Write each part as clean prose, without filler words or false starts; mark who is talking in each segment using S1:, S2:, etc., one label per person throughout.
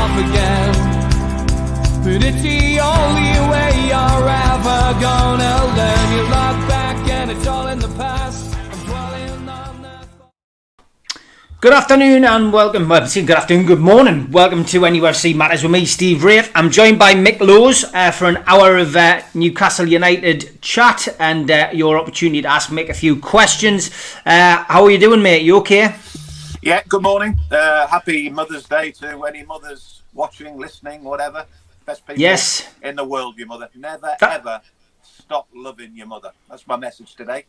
S1: off again. But it's the only way you're ever gonna learn. You look back and it's all in the past. I'm dwelling on that.
S2: Good afternoon and welcome, good morning. Welcome to NUFC Matters with me, Steve Wraith. I'm joined by Mick for an hour of Newcastle United chat and your opportunity to ask Mick a few questions. How are you doing, mate? You okay?
S3: Yeah, good morning. Happy Mother's Day to any mothers watching, listening, whatever. Best people in the world, your mother. Never, ever stop loving your mother. That's my message today.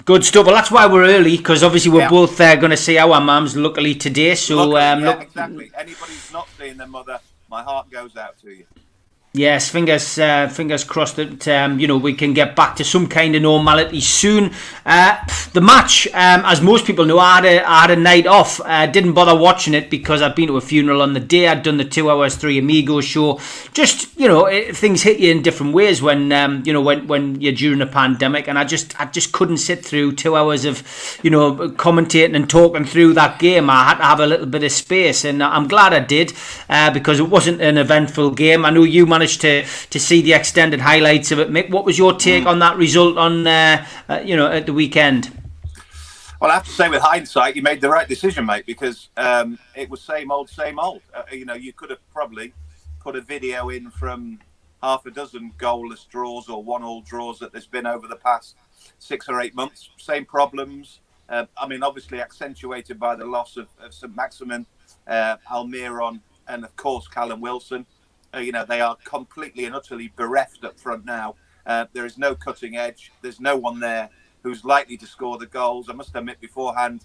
S2: Good stuff. Well, that's why we're early, because obviously we're both going to see our mums, luckily, today. So,
S3: exactly. Anybody who's not seeing their mother, my heart goes out to you.
S2: Yes, fingers crossed that we can get back to some kind of normality soon. The match, as most people know, I had a night off. Didn't bother watching it because I'd been to a funeral on the day. I'd done the 2 hours, 3 Amigos show. Just things hit you in different ways when you're during a pandemic, and I just couldn't sit through 2 hours of commentating and talking through that game. I had to have a little bit of space, and I'm glad I did because it wasn't an eventful game. I know you managed to see the extended highlights of it, Mick. What was your take on that result on at the weekend?
S3: Well, I have to say, with hindsight, you made the right decision, mate, because it was same old. You could have probably put a video in from half a dozen goalless draws or 1-1 draws that there's been over the past 6 or 8 months. Same problems. Obviously accentuated by the loss of St Maximin, Almiron, and of course Callum Wilson. They are completely and utterly bereft up front now. There is no cutting edge. There's no one there who's likely to score the goals. I must admit beforehand,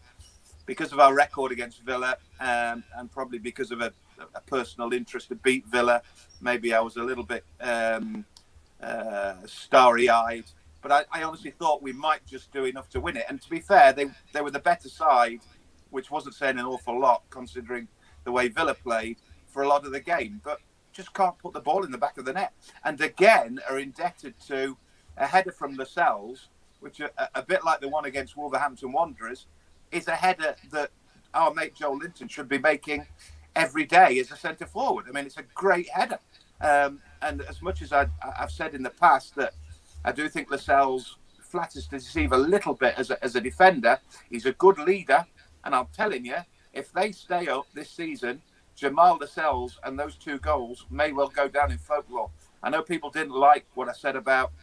S3: because of our record against Villa and probably because of a personal interest to beat Villa, maybe I was a little bit starry-eyed. But I honestly thought we might just do enough to win it. And to be fair, they were the better side, which wasn't saying an awful lot considering the way Villa played for a lot of the game. But just can't put the ball in the back of the net, and again are indebted to a header from Lascelles, which a bit like the one against Wolverhampton Wanderers, is a header that our mate Joelinton should be making every day as a centre forward. I mean, it's a great header, and as much as I've said in the past that I do think Lascelles flatters to deceive a little bit as a defender, he's a good leader, and I'm telling you, if they stay up this season, Jamal Lascelles and those 2 goals may well go down in folklore. I know people didn't like what I said about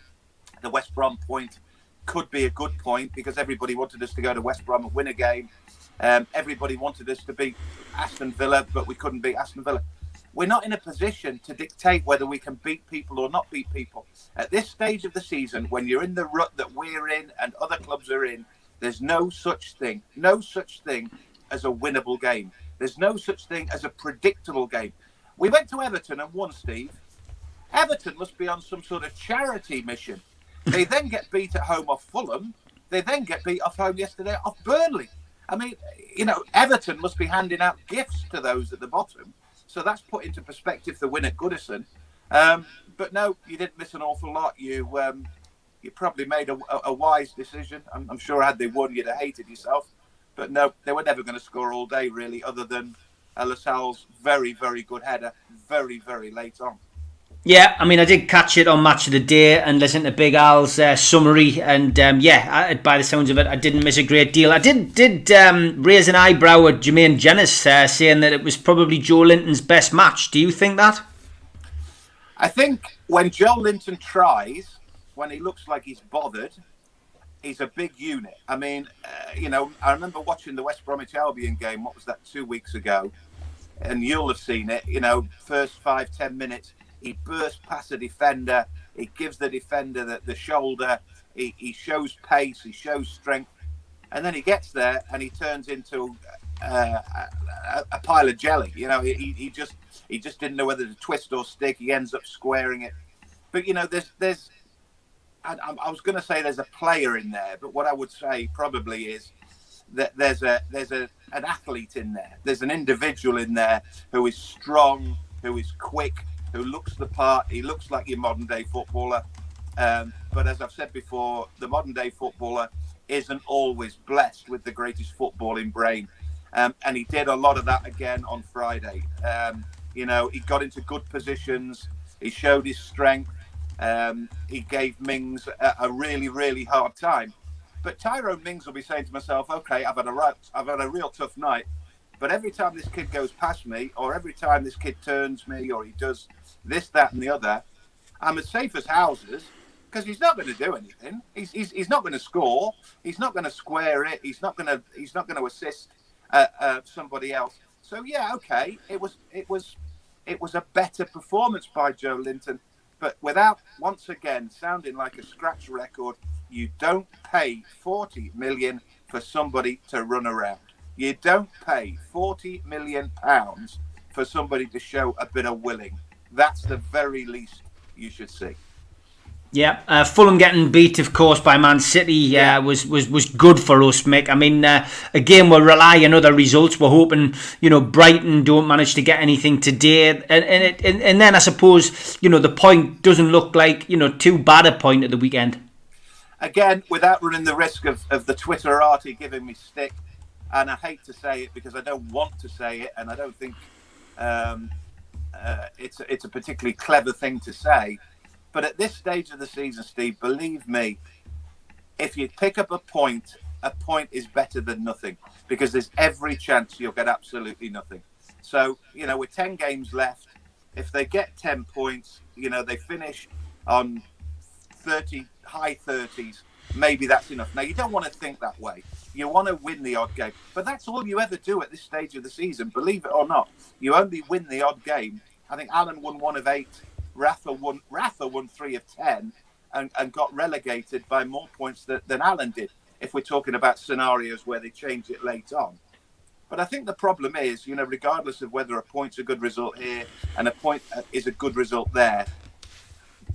S3: the West Brom point. Could be a good point because everybody wanted us to go to West Brom and win a game. Everybody wanted us to beat Aston Villa, but we couldn't beat Aston Villa. We're not in a position to dictate whether we can beat people or not beat people. At this stage of the season, when you're in the rut that we're in and other clubs are in, there's no such thing as a winnable game. There's no such thing as a predictable game. We went to Everton and won, Steve. Everton must be on some sort of charity mission. They then get beat at home off Fulham. They then get beat off home yesterday off Burnley. I mean, Everton must be handing out gifts to those at the bottom. So that's put into perspective the win at Goodison. But no, you didn't miss an awful lot. You probably made a wise decision. I'm sure had they won, you'd have hated yourself. But no, they were never going to score all day, really, other than Lascelles' very, very good header, very, very late on.
S2: Yeah, I did catch it on Match of the Day and listen to Big Al's summary, and by the sounds of it, I didn't miss a great deal. I did raise an eyebrow at Jermaine Jenas saying that it was probably Joelinton's best match. Do you think that?
S3: I think when Joelinton tries, when he looks like he's bothered, he's a big unit. I remember watching the West Bromwich Albion game, what was that, 2 weeks ago? And you'll have seen it, first 5-10 minutes, he bursts past a defender, he gives the defender the shoulder, he shows pace, he shows strength, and then he gets there and he turns into a pile of jelly. He just didn't know whether to twist or stick, he ends up squaring it. But, there's I was going to say there's a player in there, but what I would say probably is that there's an athlete in there. There's an individual in there who is strong, who is quick, who looks the part. He looks like your modern day footballer. But as I've said before, the modern day footballer isn't always blessed with the greatest footballing brain. And he did a lot of that again on Friday. You know, he got into good positions. He showed his strength. He gave Mings a really, really hard time. But Tyrone Mings will be saying to myself, okay, I've had a real tough night. But every time this kid goes past me, or every time this kid turns me, or he does this, that, and the other, I'm as safe as houses because he's not going to do anything. He's not going to score. He's not going to square it. He's not going to assist somebody else. So yeah, okay, it was a better performance by Joelinton, but without once again sounding like a scratch record. You don't pay 40 million for somebody to run around. You don't pay 40 million pounds for somebody to show a bit of willing. That's the very least you should see.
S2: Yeah, Fulham getting beat, of course, by Man City was good for us, Mick. I mean, again, we'll rely on other results. We're hoping, Brighton don't manage to get anything today, and then I suppose, the point doesn't look like, too bad a point at the weekend.
S3: Again, without running the risk of the Twitterati giving me stick, and I hate to say it because I don't want to say it, and I don't think it's a particularly clever thing to say. But at this stage of the season, Steve, believe me, if you pick up a point is better than nothing because there's every chance you'll get absolutely nothing. So, with 10 games left, if they get 10 points, they finish on high 30s, maybe that's enough. Now, you don't want to think that way. You want to win the odd game. But that's all you ever do at this stage of the season, believe it or not. You only win the odd game. I think Alan won 1 of 8. Rafa won 3 of 10 and got relegated by more points than Alan did, if we're talking about scenarios where they change it late on. But I think the problem is, regardless of whether a point's a good result here and a point is a good result there,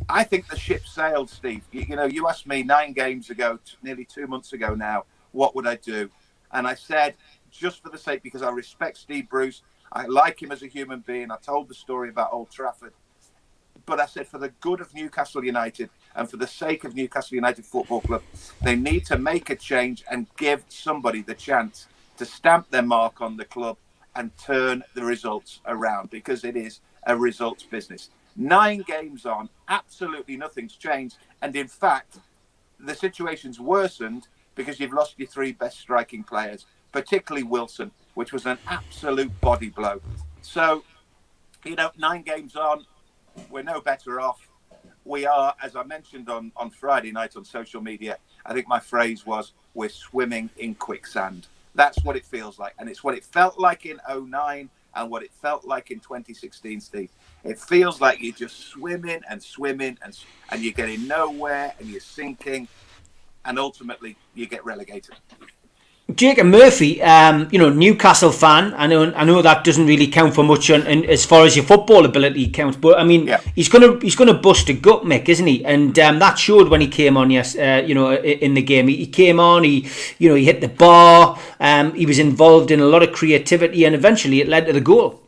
S3: I think the ship sailed, Steve. You asked me 9 games ago, nearly 2 months ago now, what would I do? And I said, just for the sake, because I respect Steve Bruce, I like him as a human being. I told the story about Old Trafford. But I said, for the good of Newcastle United and for the sake of Newcastle United Football Club, they need to make a change and give somebody the chance to stamp their mark on the club and turn the results around, because it is a results business. 9 games on, absolutely nothing's changed. And in fact, the situation's worsened because you've lost your 3 best striking players, particularly Wilson, which was an absolute body blow. So, 9 games on, we're no better off. We are, as I mentioned on Friday night on social media, I think my phrase was, we're swimming in quicksand. That's what it feels like. And it's what it felt like in 2009 and what it felt like in 2016, Steve. It feels like you're just swimming and you're getting nowhere and you're sinking and ultimately you get relegated.
S2: Jacob Murphy, Newcastle fan. I know that doesn't really count for much as far as your football ability counts. But I mean, he's gonna bust a gut, Mick, isn't he? And that showed when he came on. Yes, in the game, he came on. He hit the bar. He was involved in a lot of creativity, and eventually it led to the goal.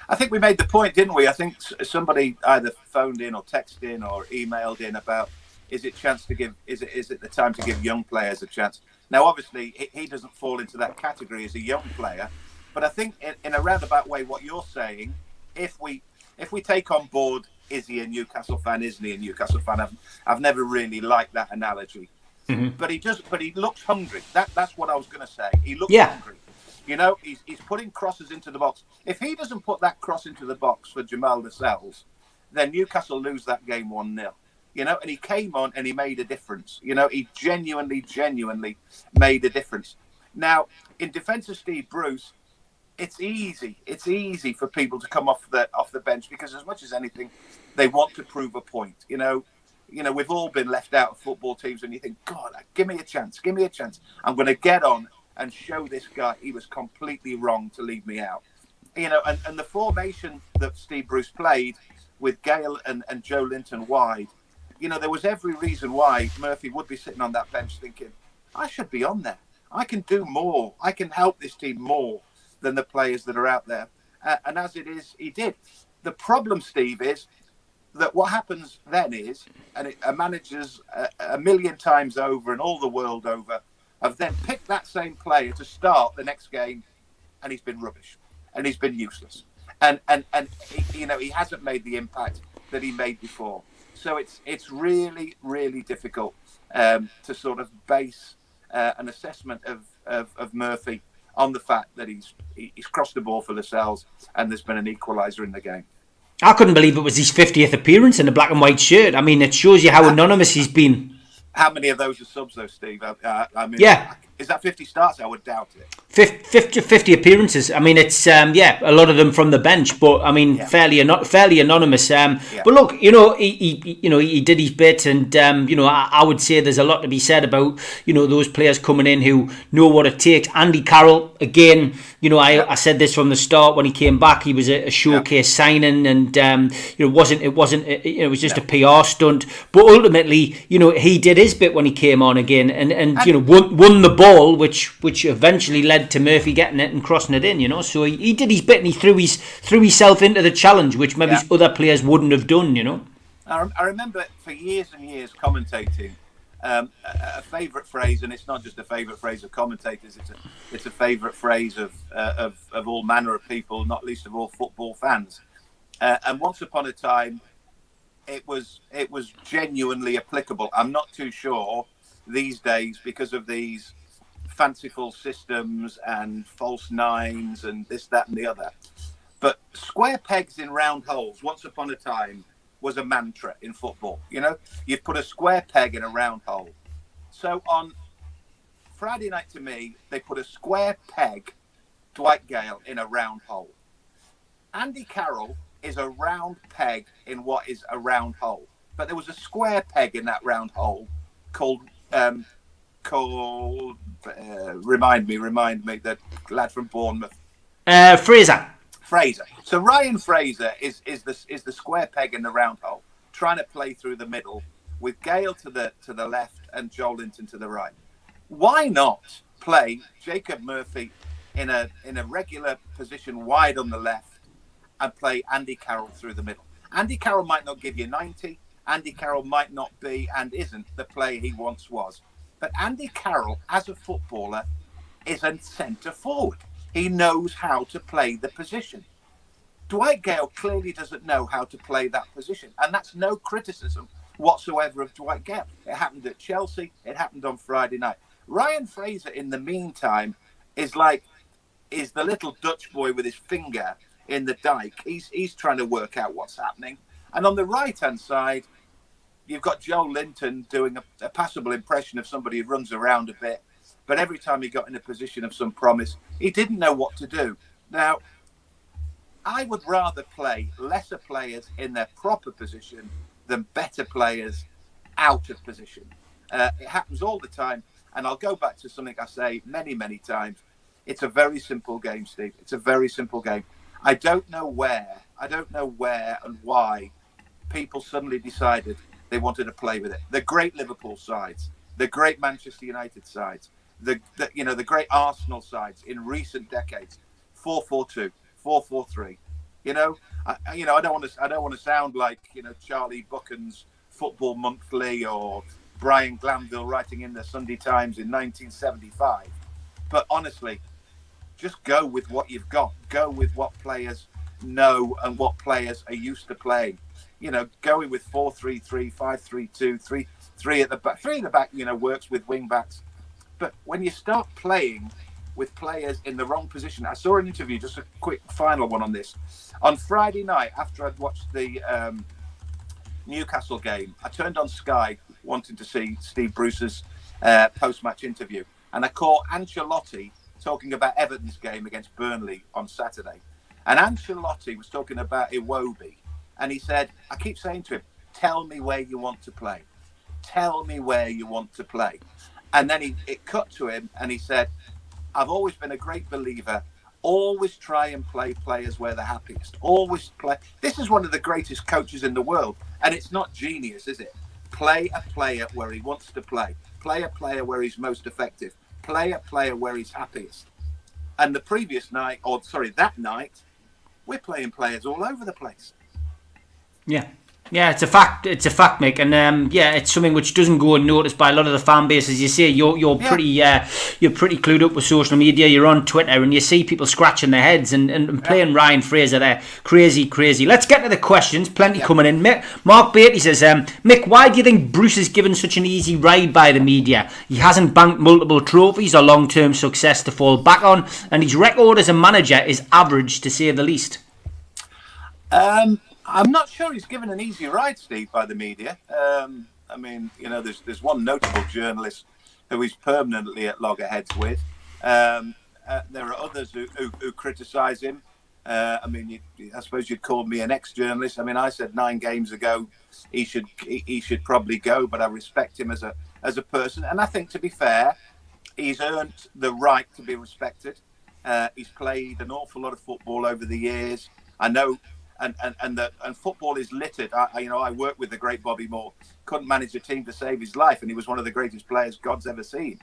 S3: I think we made the point, didn't we? I think somebody either phoned in or texted in or emailed in about is it the time to give young players a chance? Now, obviously, he doesn't fall into that category as a young player, but I think in a roundabout way, what you're saying, if we take on board, is he a Newcastle fan? Isn't he a Newcastle fan? I've never really liked that analogy, but he looks hungry. That's what I was going to say. He looks hungry. He's putting crosses into the box. If he doesn't put that cross into the box for Jamal Lascelles, then Newcastle lose that game 1-0. And he came on and he made a difference. He genuinely made a difference. Now, in defence of Steve Bruce, it's easy for people to come off the bench because as much as anything, they want to prove a point. We've all been left out of football teams and you think, God, give me a chance. I'm going to get on and show this guy he was completely wrong to leave me out. And the formation that Steve Bruce played with Gale and Joelinton wide, there was every reason why Murphy would be sitting on that bench thinking, I should be on there. I can do more. I can help this team more than the players that are out there. And as it is, he did. The problem, Steve, is that what happens then is, and managers a million times over and all the world over have then picked that same player to start the next game and he's been rubbish and he's been useless. and he hasn't made the impact that he made before. So it's really, really difficult to sort of base an assessment of Murphy on the fact that he's crossed the ball for Lascelles and there's been an equaliser in the game.
S2: I couldn't believe it was his 50th appearance in a black and white shirt. I mean, it shows you how anonymous he's been.
S3: How many of those are subs, though, Steve? I mean,
S2: yeah.
S3: Is that 50 starts? I would doubt it.
S2: 50 appearances. I mean, it's a lot of them from the bench, but I mean, fairly anonymous. But look, he did his bit, and I would say there's a lot to be said about those players coming in who know what it takes. Andy Carroll, again, I said this from the start when he came back. He was a showcase signing, and it was just a PR stunt. But ultimately, he did his bit when he came on again, and won the ball, which eventually led to Murphy getting it and crossing it in. So he did his bit, and he threw himself into the challenge, which maybe other players wouldn't have done.
S3: I remember for years and years commentating. A favourite phrase, and it's not just a favourite phrase of commentators. It's a favourite phrase of all manner of people, not least of all football fans. And once upon a time, it was genuinely applicable. I'm not too sure these days because of these fanciful systems and false nines and this, that, and the other. But square pegs in round holes. Once upon a time, was a mantra in football. You'd put a square peg in a round hole. So on Friday night, to me, they put a square peg, Dwight Gale, in a round hole. Andy Carroll is a round peg in what is a round hole. But there was a square peg in that round hole called remind me, that lad from Bournemouth. Fraser. So Ryan Fraser is the square peg in the round hole, trying to play through the middle with Gale to the left and Joelinton to the right. Why not play Jacob Murphy in a regular position wide on the left and play Andy Carroll through the middle? Andy Carroll might not give you 90. Andy Carroll might not be and isn't the player he once was. But Andy Carroll, as a footballer, is a centre forward. He knows how to play the position. Dwight Gale clearly doesn't know how to play that position. And that's no criticism whatsoever of Dwight Gale. It happened at Chelsea. It happened on Friday night. Ryan Fraser, in the meantime, is the little Dutch boy with his finger in the dike. He's trying to work out what's happening. And on the right-hand side, you've got Joelinton doing a passable impression of somebody who runs around a bit. But every time he got in a position of some promise, he didn't know what to do. Now, I would rather play lesser players in their proper position than better players out of position. It happens all the time. And I'll go back to something I say many, many times. It's a very simple game, Steve. It's a very simple game. I don't know where and why people suddenly decided they wanted to play with it. The great Liverpool sides, the great Manchester United sides, the great Arsenal sides in recent decades, 4-4-2, 4-4-3. I don't want to sound like Charlie Buchan's Football Monthly or Brian Glanville writing in the Sunday Times in 1975. But honestly, just go with what you've got. Go with what players know and what players are used to playing. Going with 4-3-3, 5-3-2, 3 at the back. 3 at the back, works with wing backs. But when you start playing with players in the wrong position, I saw an interview, just a quick final one on this. On Friday night, after I'd watched the Newcastle game, I turned on Sky wanting to see Steve Bruce's post-match interview. And I caught Ancelotti talking about Everton's game against Burnley on Saturday. And Ancelotti was talking about Iwobi. And he said, I keep saying to him, tell me where you want to play. Tell me where you want to play. And then it cut to him and he said, I've always been a great believer. Always try and play players where they're happiest. Always play. This is one of the greatest coaches in the world. And it's not genius, is it? Play a player where he wants to play. Play a player where he's most effective. Play a player where he's happiest. And that night, we're playing players all over the place.
S2: Yeah. Yeah, it's a fact. It's a fact, Mick, and yeah, it's something which doesn't go unnoticed by a lot of the fan base. As you say, you're pretty clued up with social media. You're on Twitter, and you see people scratching their heads and playing Ryan Fraser there. Crazy. Let's get to the questions. Plenty coming in. Mark Beatty says, Mick, why do you think Bruce is given such an easy ride by the media? He hasn't banked multiple trophies or long-term success to fall back on, and his record as a manager is average, to say the least.
S3: I'm not sure he's given an easy ride, Steve, by the media. I mean, you know, there's one notable journalist who he's permanently at loggerheads with. There are others who criticise him. I mean, I suppose you'd call me an ex-journalist. I mean, I said 9 games ago he should probably go, but I respect him as a person. And I think, to be fair, he's earned the right to be respected. He's played an awful lot of football over the years. I know. And football is littered. I worked with the great Bobby Moore. Couldn't manage a team to save his life, and he was one of the greatest players God's ever seen.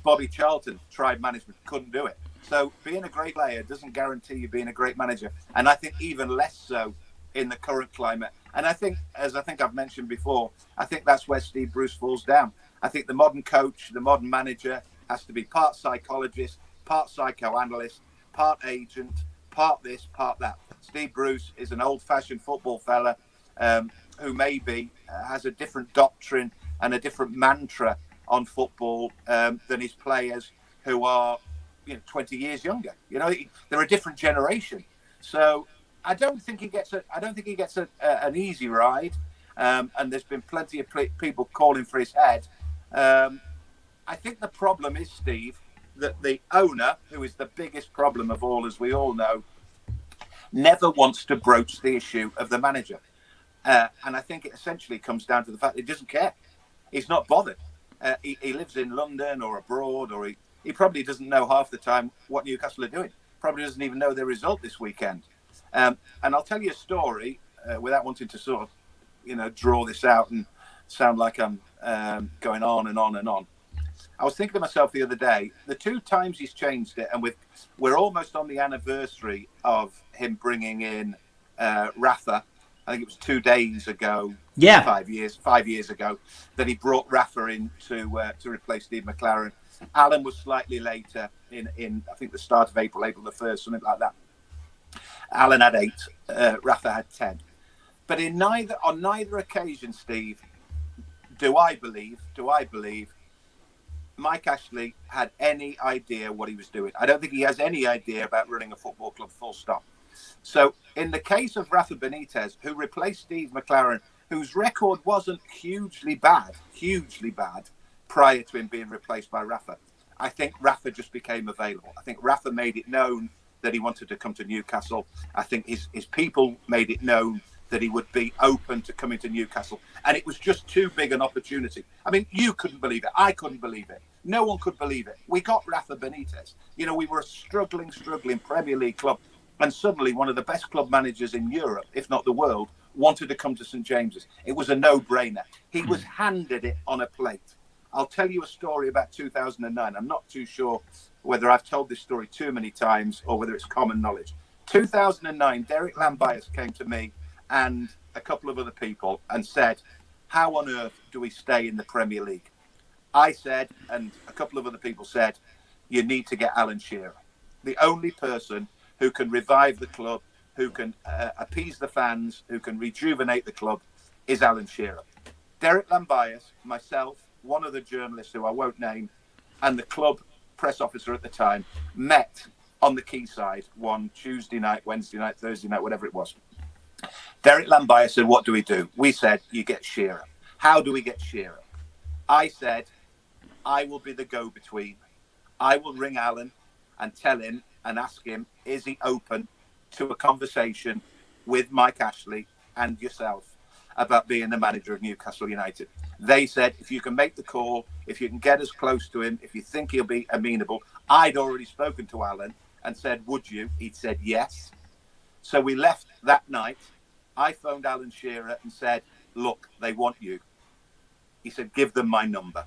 S3: Bobby Charlton tried management, couldn't do it. So being a great player doesn't guarantee you being a great manager, and I think even less so in the current climate. And I think, as I've mentioned before, I think that's where Steve Bruce falls down. I think the modern coach, the modern manager, has to be part psychologist, part psychoanalyst, part agent, part this, part that. Steve Bruce is an old-fashioned football fella who maybe has a different doctrine and a different mantra on football than his players who are, 20 years younger. They're a different generation. So I don't think he gets an easy ride. And there's been plenty of people calling for his head. I think the problem is, Steve, that the owner, who is the biggest problem of all, as we all know, never wants to broach the issue of the manager. And I think it essentially comes down to the fact that he doesn't care. He's not bothered. He lives in London or abroad, or he probably doesn't know half the time what Newcastle are doing. Probably doesn't even know their result this weekend. And I'll tell you a story without wanting to sort of, draw this out and sound like I'm going on and on and on. I was thinking to myself the other day, the 2 times he's changed it, and we're almost on the anniversary of him bringing in Rafa. I think it was 2 days ago, 5 years ago, that he brought Rafa in to replace Steve McLaren. Alan was slightly later in I think the start of April the 1st, something like that. Alan had 8, Rafa had 10. But on neither occasion, Steve, do I believe Mike Ashley had any idea what he was doing. I don't think he has any idea about running a football club, full stop. So in the case of Rafa Benitez, who replaced Steve McLaren, whose record wasn't hugely bad prior to him being replaced by Rafa, I think Rafa just became available. I think Rafa made it known that he wanted to come to Newcastle. I think his people made it known that he would be open to coming to Newcastle. And it was just too big an opportunity. I mean, you couldn't believe it. I couldn't believe it. No one could believe it. We got Rafa Benitez. We were a struggling Premier League club. And suddenly one of the best club managers in Europe, if not the world, wanted to come to St. James's. It was a no-brainer. He was handed it on a plate. I'll tell you a story about 2009. I'm not too sure whether I've told this story too many times or whether it's common knowledge. 2009, Derek Lambias came to me and a couple of other people and said, how on earth do we stay in the Premier League? I said, and a couple of other people said, you need to get Alan Shearer. The only person who can revive the club, who can appease the fans, who can rejuvenate the club is Alan Shearer. Derek Lambias, myself, one other journalist who I won't name, and the club press officer at the time met on the quayside one Tuesday night, Wednesday night, Thursday night, whatever it was. Derek Lambias said, what do we do? We said, you get Shearer. How do we get Shearer? I said, I will be the go-between. I will ring Alan and tell him and ask him, is he open to a conversation with Mike Ashley and yourself about being the manager of Newcastle United? They said, if you can make the call, if you can get as close to him, if you think he'll be amenable. I'd already spoken to Alan and said, would you? He'd said yes. So we left that night. I phoned Alan Shearer and said, look, they want you. He said, give them my number.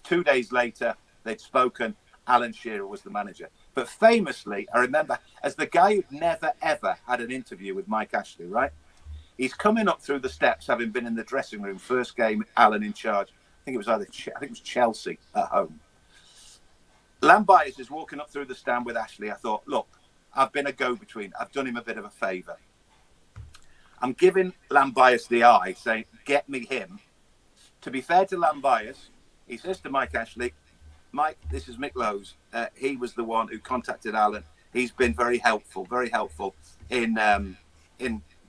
S3: 2 days later, they'd spoken. Alan Shearer was the manager. But famously, I remember, as the guy who'd never, ever had an interview with Mike Ashley, right? He's coming up through the steps, having been in the dressing room. First game, Alan in charge. I think it was Chelsea at home. Lambias is walking up through the stand with Ashley. I thought, look, I've been a go-between. I've done him a bit of a favour. I'm giving Lambias the eye, saying, get me him. To be fair to Lambias, he says to Mike Ashley, Mike, this is Mick Lowe's. He was the one who contacted Alan. He's been very helpful in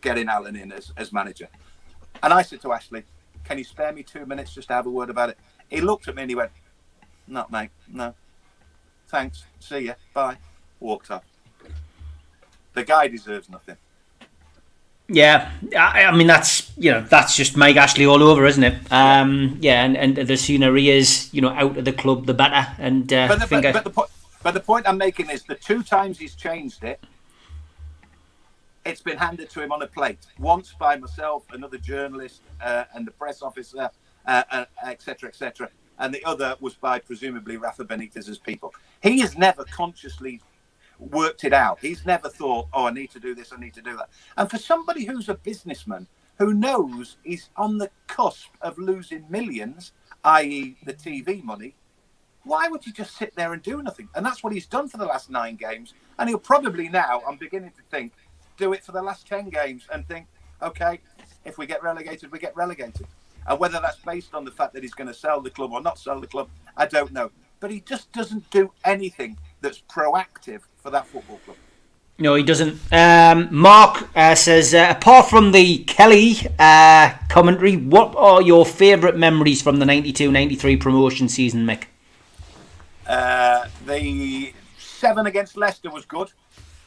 S3: getting Alan in as manager. And I said to Ashley, can you spare me 2 minutes just to have a word about it? He looked at me and he went, no, mate, no. Thanks, see ya, bye. Walked off. The guy deserves nothing.
S2: Yeah, I mean that's just Mike Ashley all over, isn't it? And the sooner he is, out of the club, the better. And
S3: but the point I'm making is the 2 times he's changed it, it's been handed to him on a plate. Once by myself, another journalist, and the press officer, etc., etc., and the other was by presumably Rafa Benitez's people. He has never consciously worked it out. He's never thought, I need to do this, I need to do that. And for somebody who's a businessman who knows he's on the cusp of losing millions, i.e. the TV money, why would you just sit there and do nothing? And that's what he's done for the last 9 games. And he'll probably now, I'm beginning to think, do it for the last 10 games and think, okay, if we get relegated, we get relegated. And whether that's based on the fact that he's going to sell the club or not sell the club, I don't know. But he just doesn't do anything that's proactive for that football club.
S2: No, he doesn't. Mark says, apart from the Kelly commentary, what are your favourite memories from the 92-93 promotion season, Mick?
S3: The 7 against Leicester was good.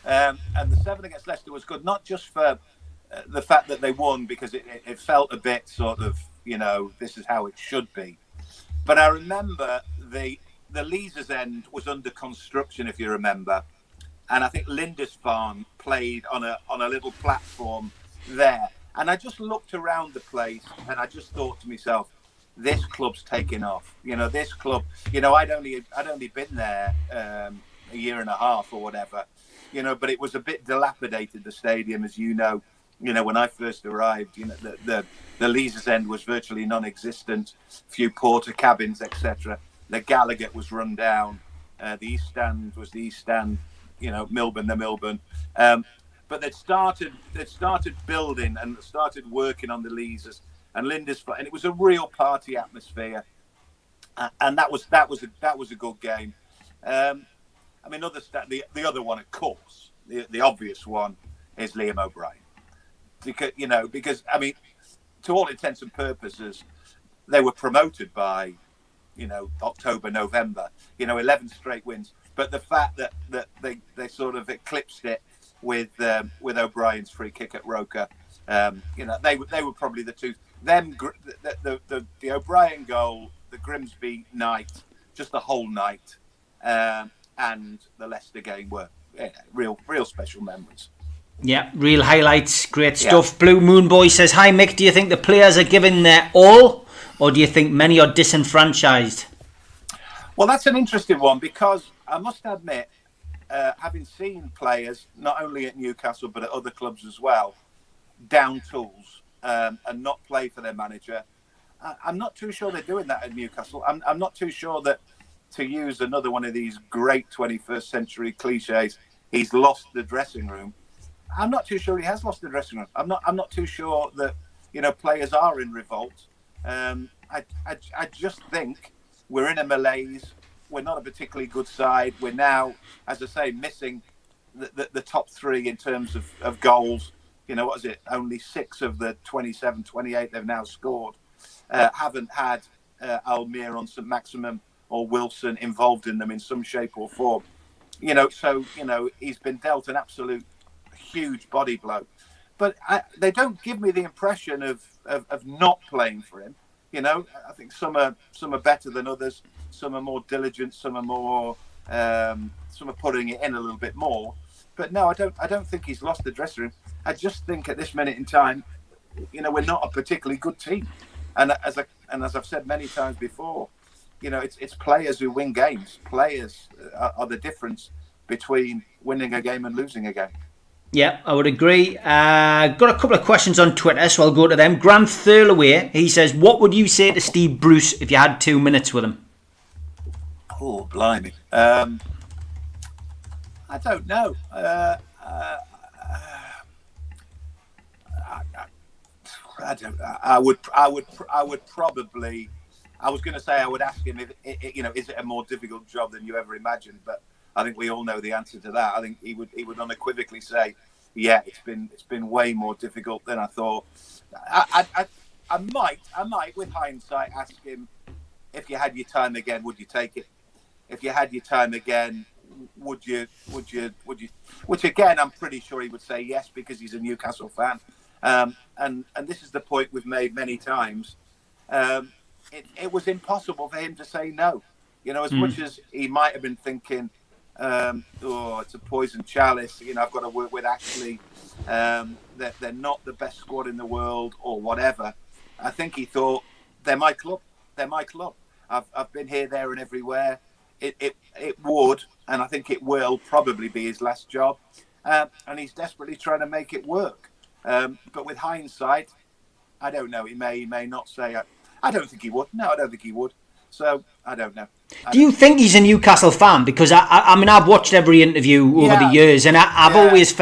S3: And the 7 against Leicester was good, not just for the fact that they won, because it felt a bit sort of, this is how it should be. But I remember the Leazes End was under construction, if you remember. And I think Lindisfarne played on a little platform there. And I just looked around the place and I just thought to myself, this club's taking off. This club, I'd only been there a year and a half or whatever, but it was a bit dilapidated, the stadium, as you know. When I first arrived, the Leazes End was virtually non-existent, few porter cabins, etc. The Gallagher was run down. The East Stand was the East Stand, Milburn, the Milburn. But they'd started building and started working on the Leazes and Lindisfarne, and it was a real party atmosphere. And that was a good game. The other one, of course, the obvious one is Liam O'Brien. Because to all intents and purposes, they were promoted by, October, November, 11 straight wins. But the fact that they sort of eclipsed it with O'Brien's free kick at Roker, they were probably the two. The O'Brien goal, the Grimsby night, just the whole night, and the Leicester game were real special memories.
S2: Yeah, real highlights, great stuff. Yeah. Blue Moon Boy says, hi Mick, do you think the players are giving their all, or do you think many are disenfranchised?
S3: Well, that's an interesting one, because I must admit, having seen players, not only at Newcastle, but at other clubs as well, down tools and not play for their manager, I'm not too sure they're doing that at Newcastle. I'm not too sure that, to use another one of these great 21st century cliches, he's lost the dressing room. I'm not too sure he has lost the dressing room. I'm not too sure that players are in revolt. I just think we're in a malaise. We're not a particularly good side. We're now, as I say, missing the top 3 in terms of goals. What is it? Only 6 of the 27, 28 they've now scored haven't had Almir on St Maximum or Wilson involved in them in some shape or form. So he's been dealt an absolute huge body blow, but they don't give me the impression of not playing for him. I think some are better than others. Some are more diligent. Some are putting it in a little bit more. But no, I don't think he's lost the dressing room. I just think at this minute in time, we're not a particularly good team. And as I've said many times before, it's players who win games. Players are the difference between winning a game and losing a game.
S2: Yeah, I would agree. Got a couple of questions on Twitter, so I'll go to them. Grant Thurlaway, he says, what would you say to Steve Bruce if you had 2 minutes with him?
S3: Oh, blimey. I don't know. I don't. I would probably. I was going to say I would ask him if is it a more difficult job than you ever imagined? But I think we all know the answer to that. I think he would unequivocally say, yeah, it's been way more difficult than I thought. I might, with hindsight, ask him if you had your time again, would you take it? If you had your time again, would you? Which again, I'm pretty sure he would say yes because he's a Newcastle fan. And this is the point we've made many times. It was impossible for him to say no. As much as he might have been thinking, it's a poison chalice. I've got to work with Ashley. They're not the best squad in the world or whatever. I think he thought, they're my club. They're my club. I've been here, there and everywhere. It would, and I think it will probably be his last job. And he's desperately trying to make it work. But with hindsight, I don't know. He may not say. I don't think he would. No, I don't think he would. So I don't know.
S2: Do you think he's a Newcastle fan? Because I mean, I've watched every interview over the years, and I've always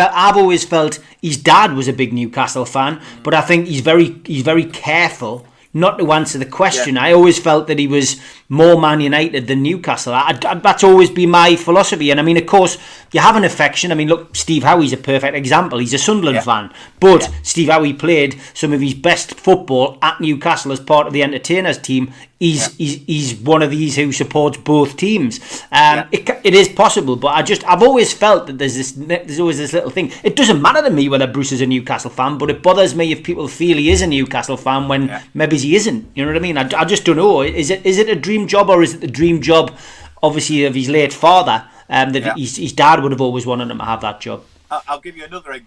S2: felt his dad was a big Newcastle fan. But I think he's very careful not to answer the question. I always felt that he was more Man United than Newcastle. That's always been my philosophy. And I mean, of course, you have an affection. I mean, look, Steve Howie's a perfect example. He's a Sunderland fan. But Steve Howie played some of his best football at Newcastle as part of the entertainers team. He's one of these who supports both teams. It is possible, but I've always felt that there's always this little thing. It doesn't matter to me whether Bruce is a Newcastle fan, but it bothers me if people feel he is a Newcastle fan when maybe he isn't. You know what I mean? I just don't know. Is it a dream job, or is it the dream job, obviously, of his late father? His dad would have always wanted him to have that job.
S3: I'll give you another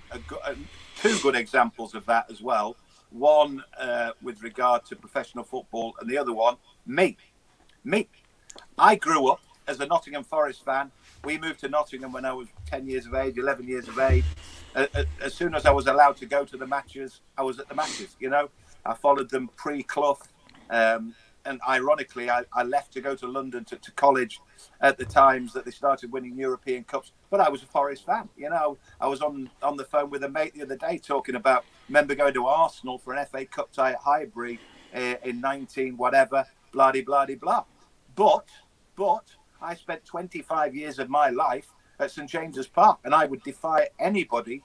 S3: two good examples of that as well. One with regard to professional football, and the other one, me. I grew up as a Nottingham Forest fan. We moved to Nottingham when I was 10 years of age, 11 years of age. As soon as I was allowed to go to the matches, I was at the matches. I followed them pre-Clough. And ironically, I left to go to London to college at the times that they started winning European Cups. But I was a Forest fan. I was on the phone with a mate the other day talking about, remember going to Arsenal for an FA Cup tie at Highbury in 19 whatever, blah-de-blah-de-blah. But I spent 25 years of my life at St James's Park, and I would defy anybody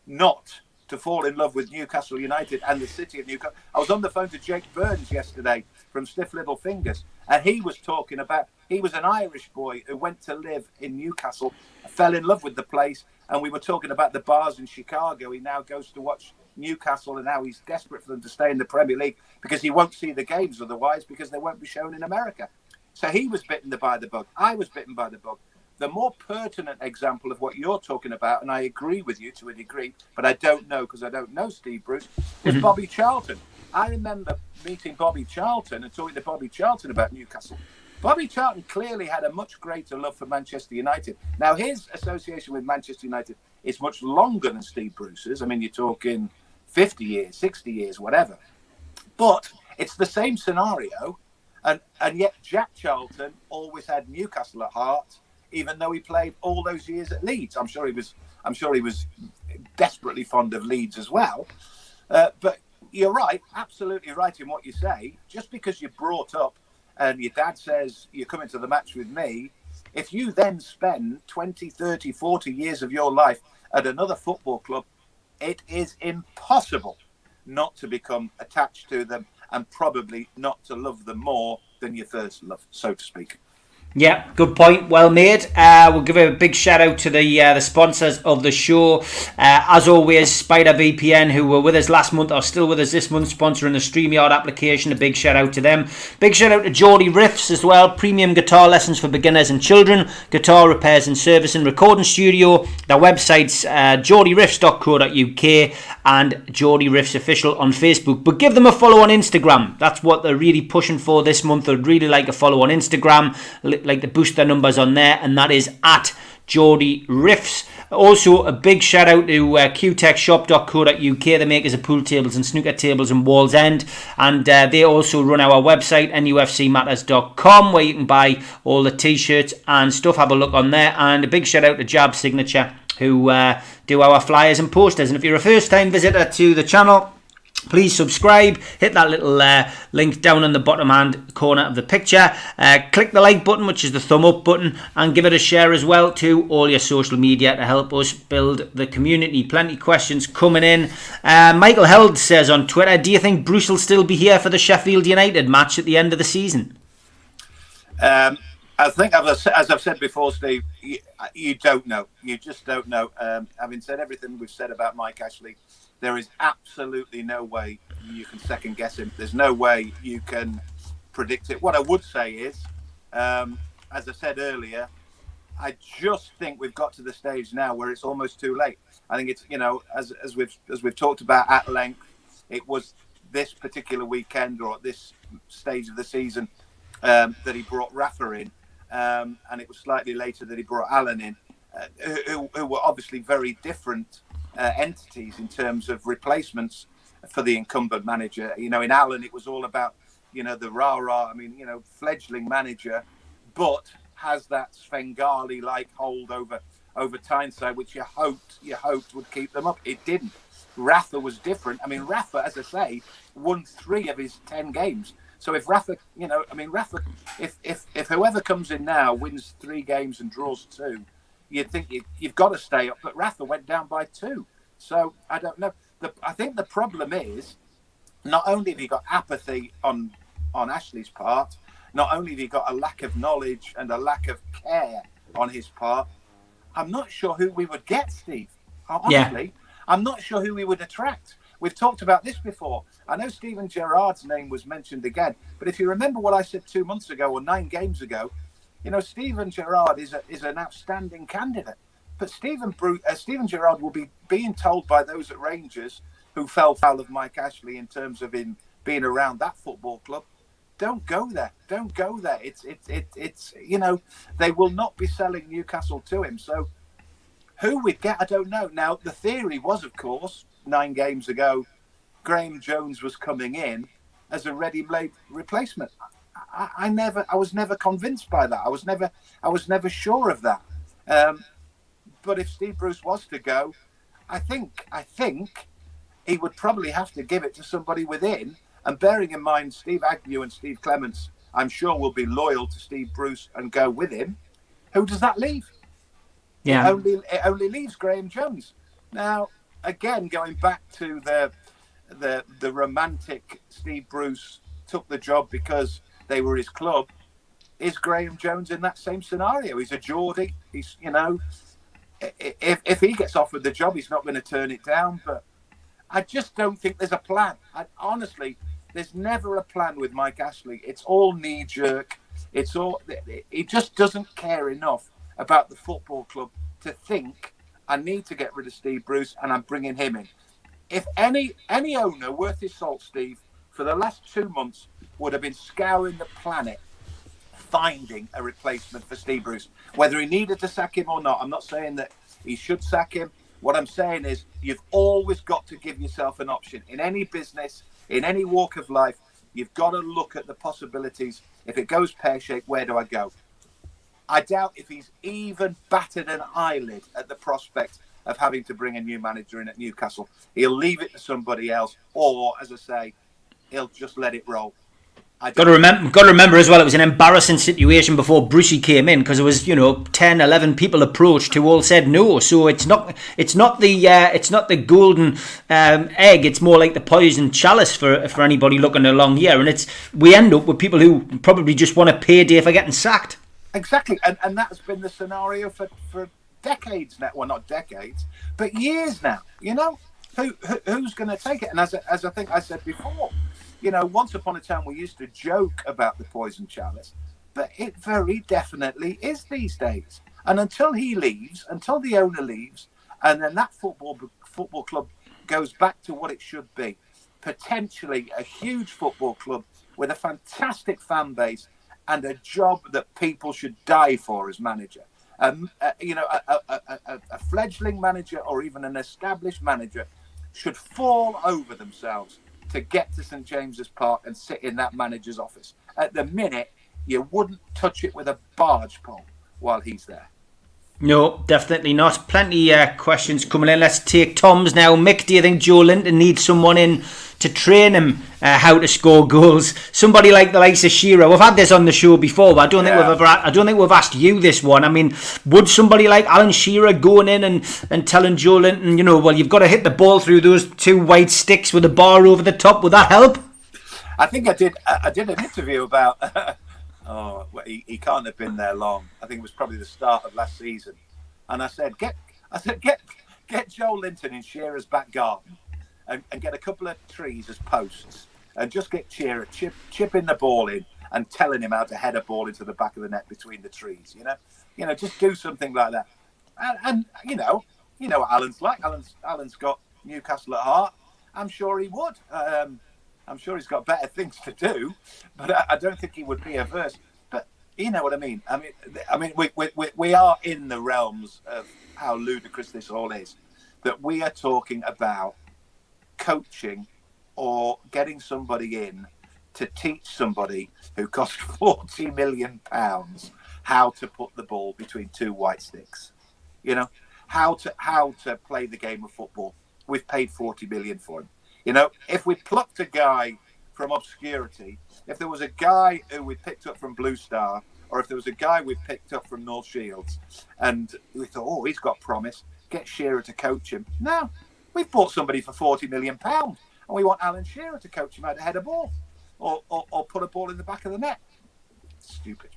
S3: not to fall in love with Newcastle United and the city of Newcastle. I was on the phone to Jake Burns yesterday from Stiff Little Fingers, and he was talking about, he was an Irish boy who went to live in Newcastle, fell in love with the place, and we were talking about the bars in Chicago. He now goes to watch Newcastle, and now he's desperate for them to stay in the Premier League because he won't see the games otherwise because they won't be shown in America. So he was bitten by the bug. I was bitten by the bug. The more pertinent example of what you're talking about, and I agree with you to a degree, but I don't know because I don't know Steve Bruce, was Bobby Charlton. I remember meeting Bobby Charlton and talking to Bobby Charlton about Newcastle. Bobby Charlton clearly had a much greater love for Manchester United. Now, his association with Manchester United is much longer than Steve Bruce's. I mean, you're talking 50 years, 60 years, whatever. But it's the same scenario, and yet Jack Charlton always had Newcastle at heart, even though he played all those years at Leeds. I'm sure he was desperately fond of Leeds as well. But you're right, absolutely right in what you say. Just because you're brought up and your dad says you're coming to the match with me, if you then spend 20, 30, 40 years of your life at another football club, it is impossible not to become attached to them and probably not to love them more than your first love, so to speak.
S2: Yeah, good point. Well made. We'll give a big shout out to the sponsors of the show. As always, Spider VPN, who were with us last month, are still with us this month, sponsoring the StreamYard application. A big shout out to them. Big shout out to Geordie Riffs as well. Premium guitar lessons for beginners and children. Guitar repairs and servicing. Recording studio. Their website's geordieriffs.co.uk and Geordie Riffs Official on Facebook. But give them a follow on Instagram. That's what they're really pushing for this month. I'd really like a follow on Instagram. Like to boost their numbers on there, and that is at Geordie Riffs. Also, a big shout out to qtechshop.co.uk, the makers of pool tables and snooker tables in Wallsend, and they also run our website nufcmatters.com, where you can buy all the t-shirts and stuff. Have a look on there. And a big shout out to Jab Signature, who do our flyers and posters. And if you're a first time visitor to the channel, please subscribe, hit that little link down on the bottom hand corner of the picture, click the like button, which is the thumb up button, and give it a share as well to all your social media to help us build the community. Plenty of questions coming in. Michael Held says on Twitter, do you think Bruce will still be here for the Sheffield United match at the end of the season?
S3: I think, as I've said before, Steve, you don't know. You just don't know. Having said everything we've said about Mike Ashley, there is absolutely no way you can second guess him. There's no way you can predict it. What I would say is, as I said earlier, I just think we've got to the stage now where it's almost too late. I think it's, as we've talked about at length, it was this particular weekend or at this stage of the season that he brought Rafa in, and it was slightly later that he brought Alan in, who were obviously very different entities in terms of replacements for the incumbent manager. In Alan, it was all about, the rah-rah, fledgling manager, but has that Svengali-like hold over Tyneside, which you hoped would keep them up. It didn't. Rafa was different. Rafa, as I say, won 3 of his 10 games. So if Rafa, Rafa, if whoever comes in now wins 3 games and draws 2, you'd think you've got to stay up, but Rafa went down by 2. So I don't know. I think the problem is, not only have you got apathy on Ashley's part, not only have you got a lack of knowledge and a lack of care on his part, I'm not sure who we would get, Steve. Honestly, I'm not sure who we would attract. We've talked about this before. I know Steven Gerrard's name was mentioned again, but if you remember what I said 2 months ago or 9 games ago, Steven Gerrard is an outstanding candidate. But Steven Gerrard will be being told by those at Rangers who fell foul of Mike Ashley in terms of him being around that football club, don't go there. Don't go there. It's they will not be selling Newcastle to him. So who we'd get, I don't know. Now, the theory was, of course, 9 games ago, Graham Jones was coming in as a ready-made replacement. I was never convinced by that. I was never sure of that. But if Steve Bruce was to go, I think he would probably have to give it to somebody within. And bearing in mind, Steve Agnew and Steve Clements, I'm sure, will be loyal to Steve Bruce and go with him. Who does that leave?
S2: Yeah,
S3: it only leaves Graham Jones. Now, again, going back to the romantic Steve Bruce took the job because they were his club. Is Graham Jones in that same scenario? He's a Geordie. He's, if he gets offered the job, he's not going to turn it down. But I just don't think there's a plan. Honestly, there's never a plan with Mike Ashley. It's all knee-jerk. He just doesn't care enough about the football club to think, I need to get rid of Steve Bruce and I'm bringing him in. If any owner worth his salt, Steve, for the last 2 months would have been scouring the planet finding a replacement for Steve Bruce, whether he needed to sack him or not. I'm not saying that he should sack him. What I'm saying is you've always got to give yourself an option. In any business, in any walk of life, you've got to look at the possibilities. If it goes pear-shaped, where do I go? I doubt if he's even batted an eyelid at the prospect of having to bring a new manager in at Newcastle. He'll leave it to somebody else, or, as I say, he'll just let it roll. Got to remember as well, it was an embarrassing situation before Brucey came in, because there was 10, 11 people approached who all said no. So it's not the golden egg. It's more like the poison chalice for anybody looking along here, and we end up with people who probably just want a payday for getting sacked. Exactly, and that's been the scenario for decades now. Well, not decades, but years now. Who's going to take it? And as I think I said before, once upon a time we used to joke about the poison chalice, but it very definitely is these days. And until he leaves, until the owner leaves, and then that football club goes back to what it should be, potentially a huge football club with a fantastic fan base and a job that people should die for as manager. A fledgling manager or even an established manager should fall over themselves to get to St James's Park and sit in that manager's office. At the minute, you wouldn't touch it with a barge pole while he's there.
S2: No, definitely not. Plenty questions coming in. Let's take Tom's now. Mick, do you think Joelinton needs someone in to train him how to score goals? Somebody like the likes of Shearer. We've had this on the show before, but I don't think we've asked you this one. I mean, would somebody like Alan Shearer going in and telling Joelinton, well, you've got to hit the ball through those two white sticks with a bar over the top? Would that help?
S3: I think I did an interview about. He can't have been there long. I think it was probably the start of last season. And I said, get Joelinton in Shearer's back garden and get a couple of trees as posts and just get Shearer chipping the ball in and telling him how to head a ball into the back of the net between the trees. Just do something like that. And what Alan's like. Alan's got Newcastle at heart. I'm sure he would. I'm sure he's got better things to do, but I don't think he would be averse. But you know what I mean. I mean, we are in the realms of how ludicrous this all is. That we are talking about coaching or getting somebody in to teach somebody who cost £40 million how to put the ball between two white sticks. How to play the game of football. We've paid £40 million for him. If we plucked a guy from obscurity, if there was a guy who we picked up from Blue Star, or if there was a guy we picked up from North Shields, and we thought, he's got promise, get Shearer to coach him. No, we've bought somebody for £40 million, and we want Alan Shearer to coach him how to head a ball, or put a ball in the back of the net. Stupid.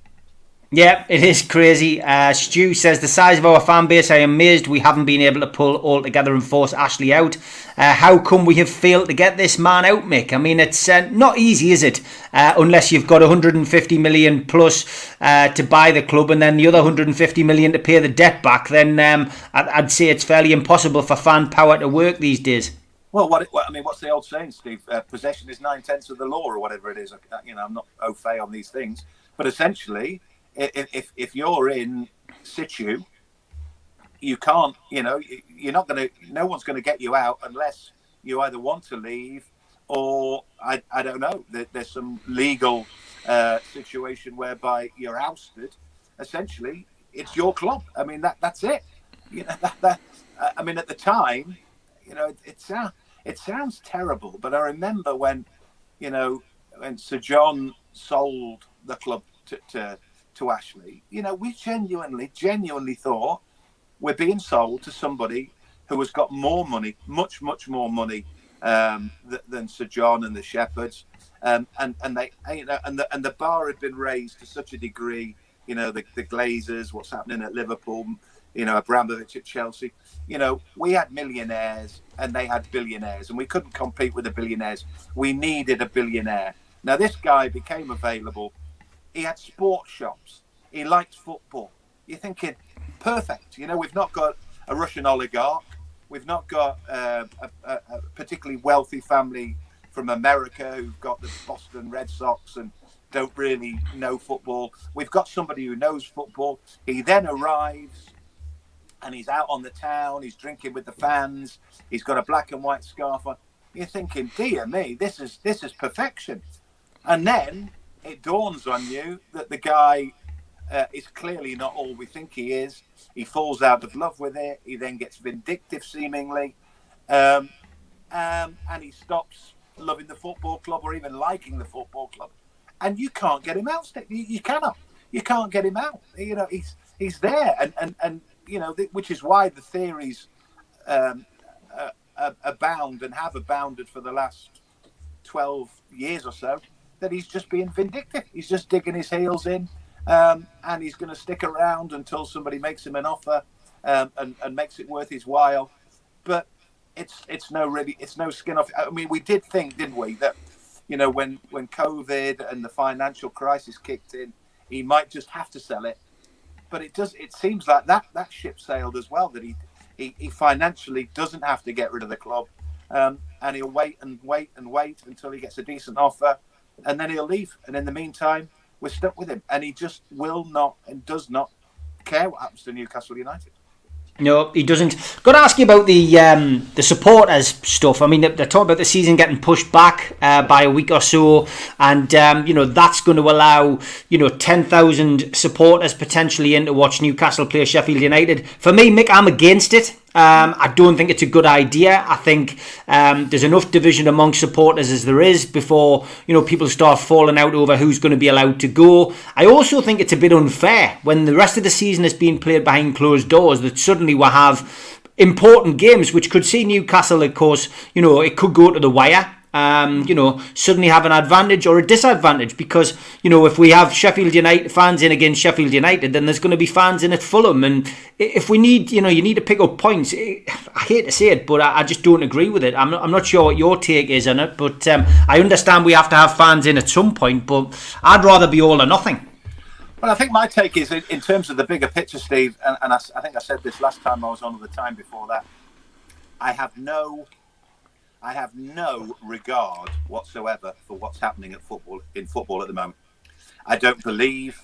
S2: Yeah, it is crazy. Stu says, the size of our fan base, I am amazed we haven't been able to pull all together and force Ashley out. How come we have failed to get this man out, Mick? I mean, it's not easy, is it? Unless you've got 150 million plus to buy the club and then the other 150 million to pay the debt back, then I'd say it's fairly impossible for fan power to work these days.
S3: Well, what's the old saying, Steve? Possession is 9/10 of the law, or whatever it is. I'm not au fait on these things, but essentially, if you're in situ, you can't. You're not going to. No one's going to get you out unless you either want to leave, or I don't know. There's some legal situation whereby you're ousted. Essentially, it's your club. I mean, that's it. I mean, at the time, it sounds terrible, but I remember when Sir John sold the club to Ashley, we genuinely thought we're being sold to somebody who has got more money, much more money than Sir John and the Shepherds, and the bar had been raised to such a degree. The Glazers, what's happening at Liverpool, Abramovich at Chelsea. We had millionaires and they had billionaires, and we couldn't compete with the billionaires. We needed a billionaire. Now this guy became available. He had sports shops. He liked football. You're thinking, perfect. We've not got a Russian oligarch. We've not got a particularly wealthy family from America who've got the Boston Red Sox and don't really know football. We've got somebody who knows football. He then arrives and he's out on the town. He's drinking with the fans. He's got a black and white scarf on. You're thinking, dear me, this is perfection. And then it dawns on you that the guy is clearly not all we think he is. He falls out of love with it. He then gets vindictive, seemingly, and he stops loving the football club or even liking the football club. And you can't get him out. You cannot. You can't get him out. He's there, and which is why the theories abound and have abounded for the last 12 years or so. That he's just being vindictive. He's just digging his heels in, and he's going to stick around until somebody makes him an offer and makes it worth his while. But it's no skin off. I mean, we did think, didn't we, that when COVID and the financial crisis kicked in, he might just have to sell it. But it seems like that ship sailed as well. That he financially doesn't have to get rid of the club, and he'll wait until he gets a decent offer. And then he'll leave. And in the meantime, we're stuck with him. And he just will not and does not care what happens to Newcastle United.
S2: No, he doesn't. Got to ask you about the supporters stuff. I mean, they're talking about the season getting pushed back by a week or so, and that's going to allow 10,000 supporters potentially in to watch Newcastle play Sheffield United. For me, Mick, I'm against it. I don't think it's a good idea. I think there's enough division among supporters as there is before people start falling out over who's going to be allowed to go. I also think it's a bit unfair when the rest of the season is being played behind closed doors that suddenly we'll have important games which could see Newcastle, of course, it could go to the wire. Suddenly have an advantage or a disadvantage because, if we have Sheffield United fans in against Sheffield United, then there's going to be fans in at Fulham. And if we need, you need to pick up points. I hate to say it, but I just don't agree with it. I'm not sure what your take is on it, but I understand we have to have fans in at some point, but I'd rather be all or nothing.
S3: Well, I think my take is in terms of the bigger picture, Steve, and I think I said this last time I was on, or the time before that, I have no regard whatsoever for what's happening in football at the moment. I don't believe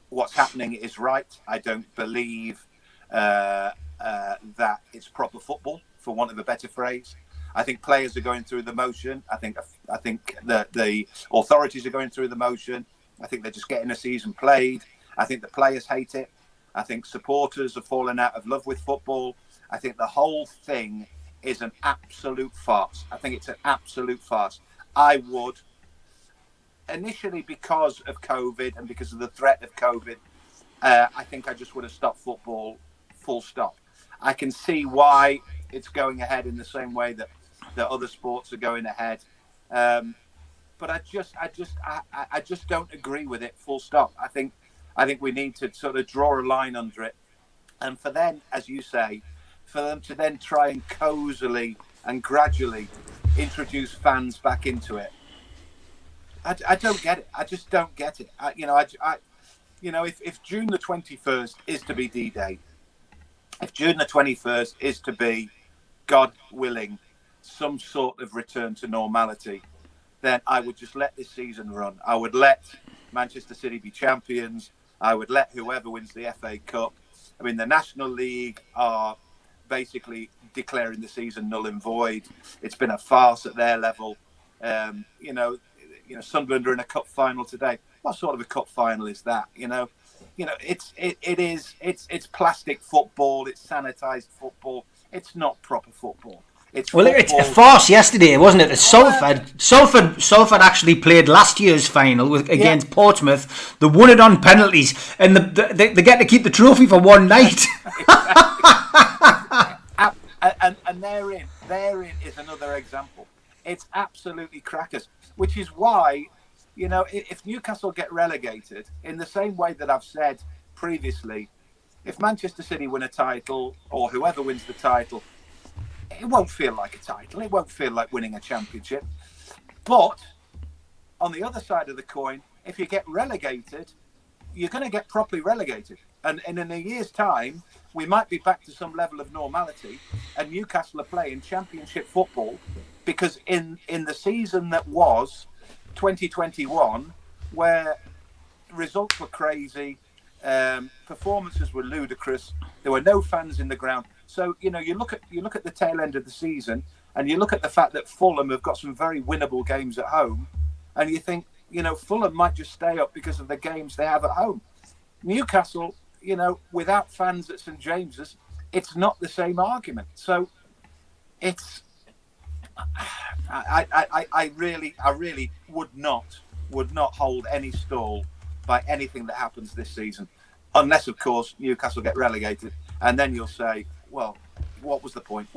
S3: what's happening is right. I don't believe that it's proper football, for want of a better phrase. I think players are going through the motion. I think that the authorities are going through the motion. I think they're just getting a season played. I think the players hate it. I think supporters have fallen out of love with football. I think the whole thing is an absolute farce. I think it's an absolute farce. I would, initially because of COVID and because of the threat of COVID, I think I just would have stopped football, full stop. I can see why it's going ahead in the same way that other sports are going ahead. But I just don't agree with it, full stop. I think we need to sort of draw a line under it. And for then, as you say, for them to then try and cozily and gradually introduce fans back into it. I don't get it. I just don't get it. If June the 21st is to be D-Day, if June the 21st is to be, God willing, some sort of return to normality, then I would just let this season run. I would let Manchester City be champions. I would let whoever wins the FA Cup. I mean, the National League are basically declaring the season null and void. It's been a farce at their level. Sunderland are in a cup final today. What sort of a cup final is that? It's plastic football. It's sanitized football. It's not proper football. It's
S2: a farce yesterday, wasn't it? Salford actually played last year's final against Portsmouth. They won it on penalties, and they get to keep the trophy for one night.
S3: And therein is another example. It's absolutely crackers, which is why, if Newcastle get relegated, in the same way that I've said previously, if Manchester City win a title or whoever wins the title, it won't feel like a title. It won't feel like winning a championship. But on the other side of the coin, if you get relegated, you're going to get properly relegated. And in a year's time, we might be back to some level of normality, and Newcastle are playing championship football, because in the season that was 2021, where results were crazy, performances were ludicrous, there were no fans in the ground. So you look at the tail end of the season, and you look at the fact that Fulham have got some very winnable games at home, and you think Fulham might just stay up because of the games they have at home. Newcastle, without fans at St James's, it's not the same argument. So it's I really would not hold any stall by anything that happens this season, unless of course Newcastle get relegated, and then you'll say, well, what was the point?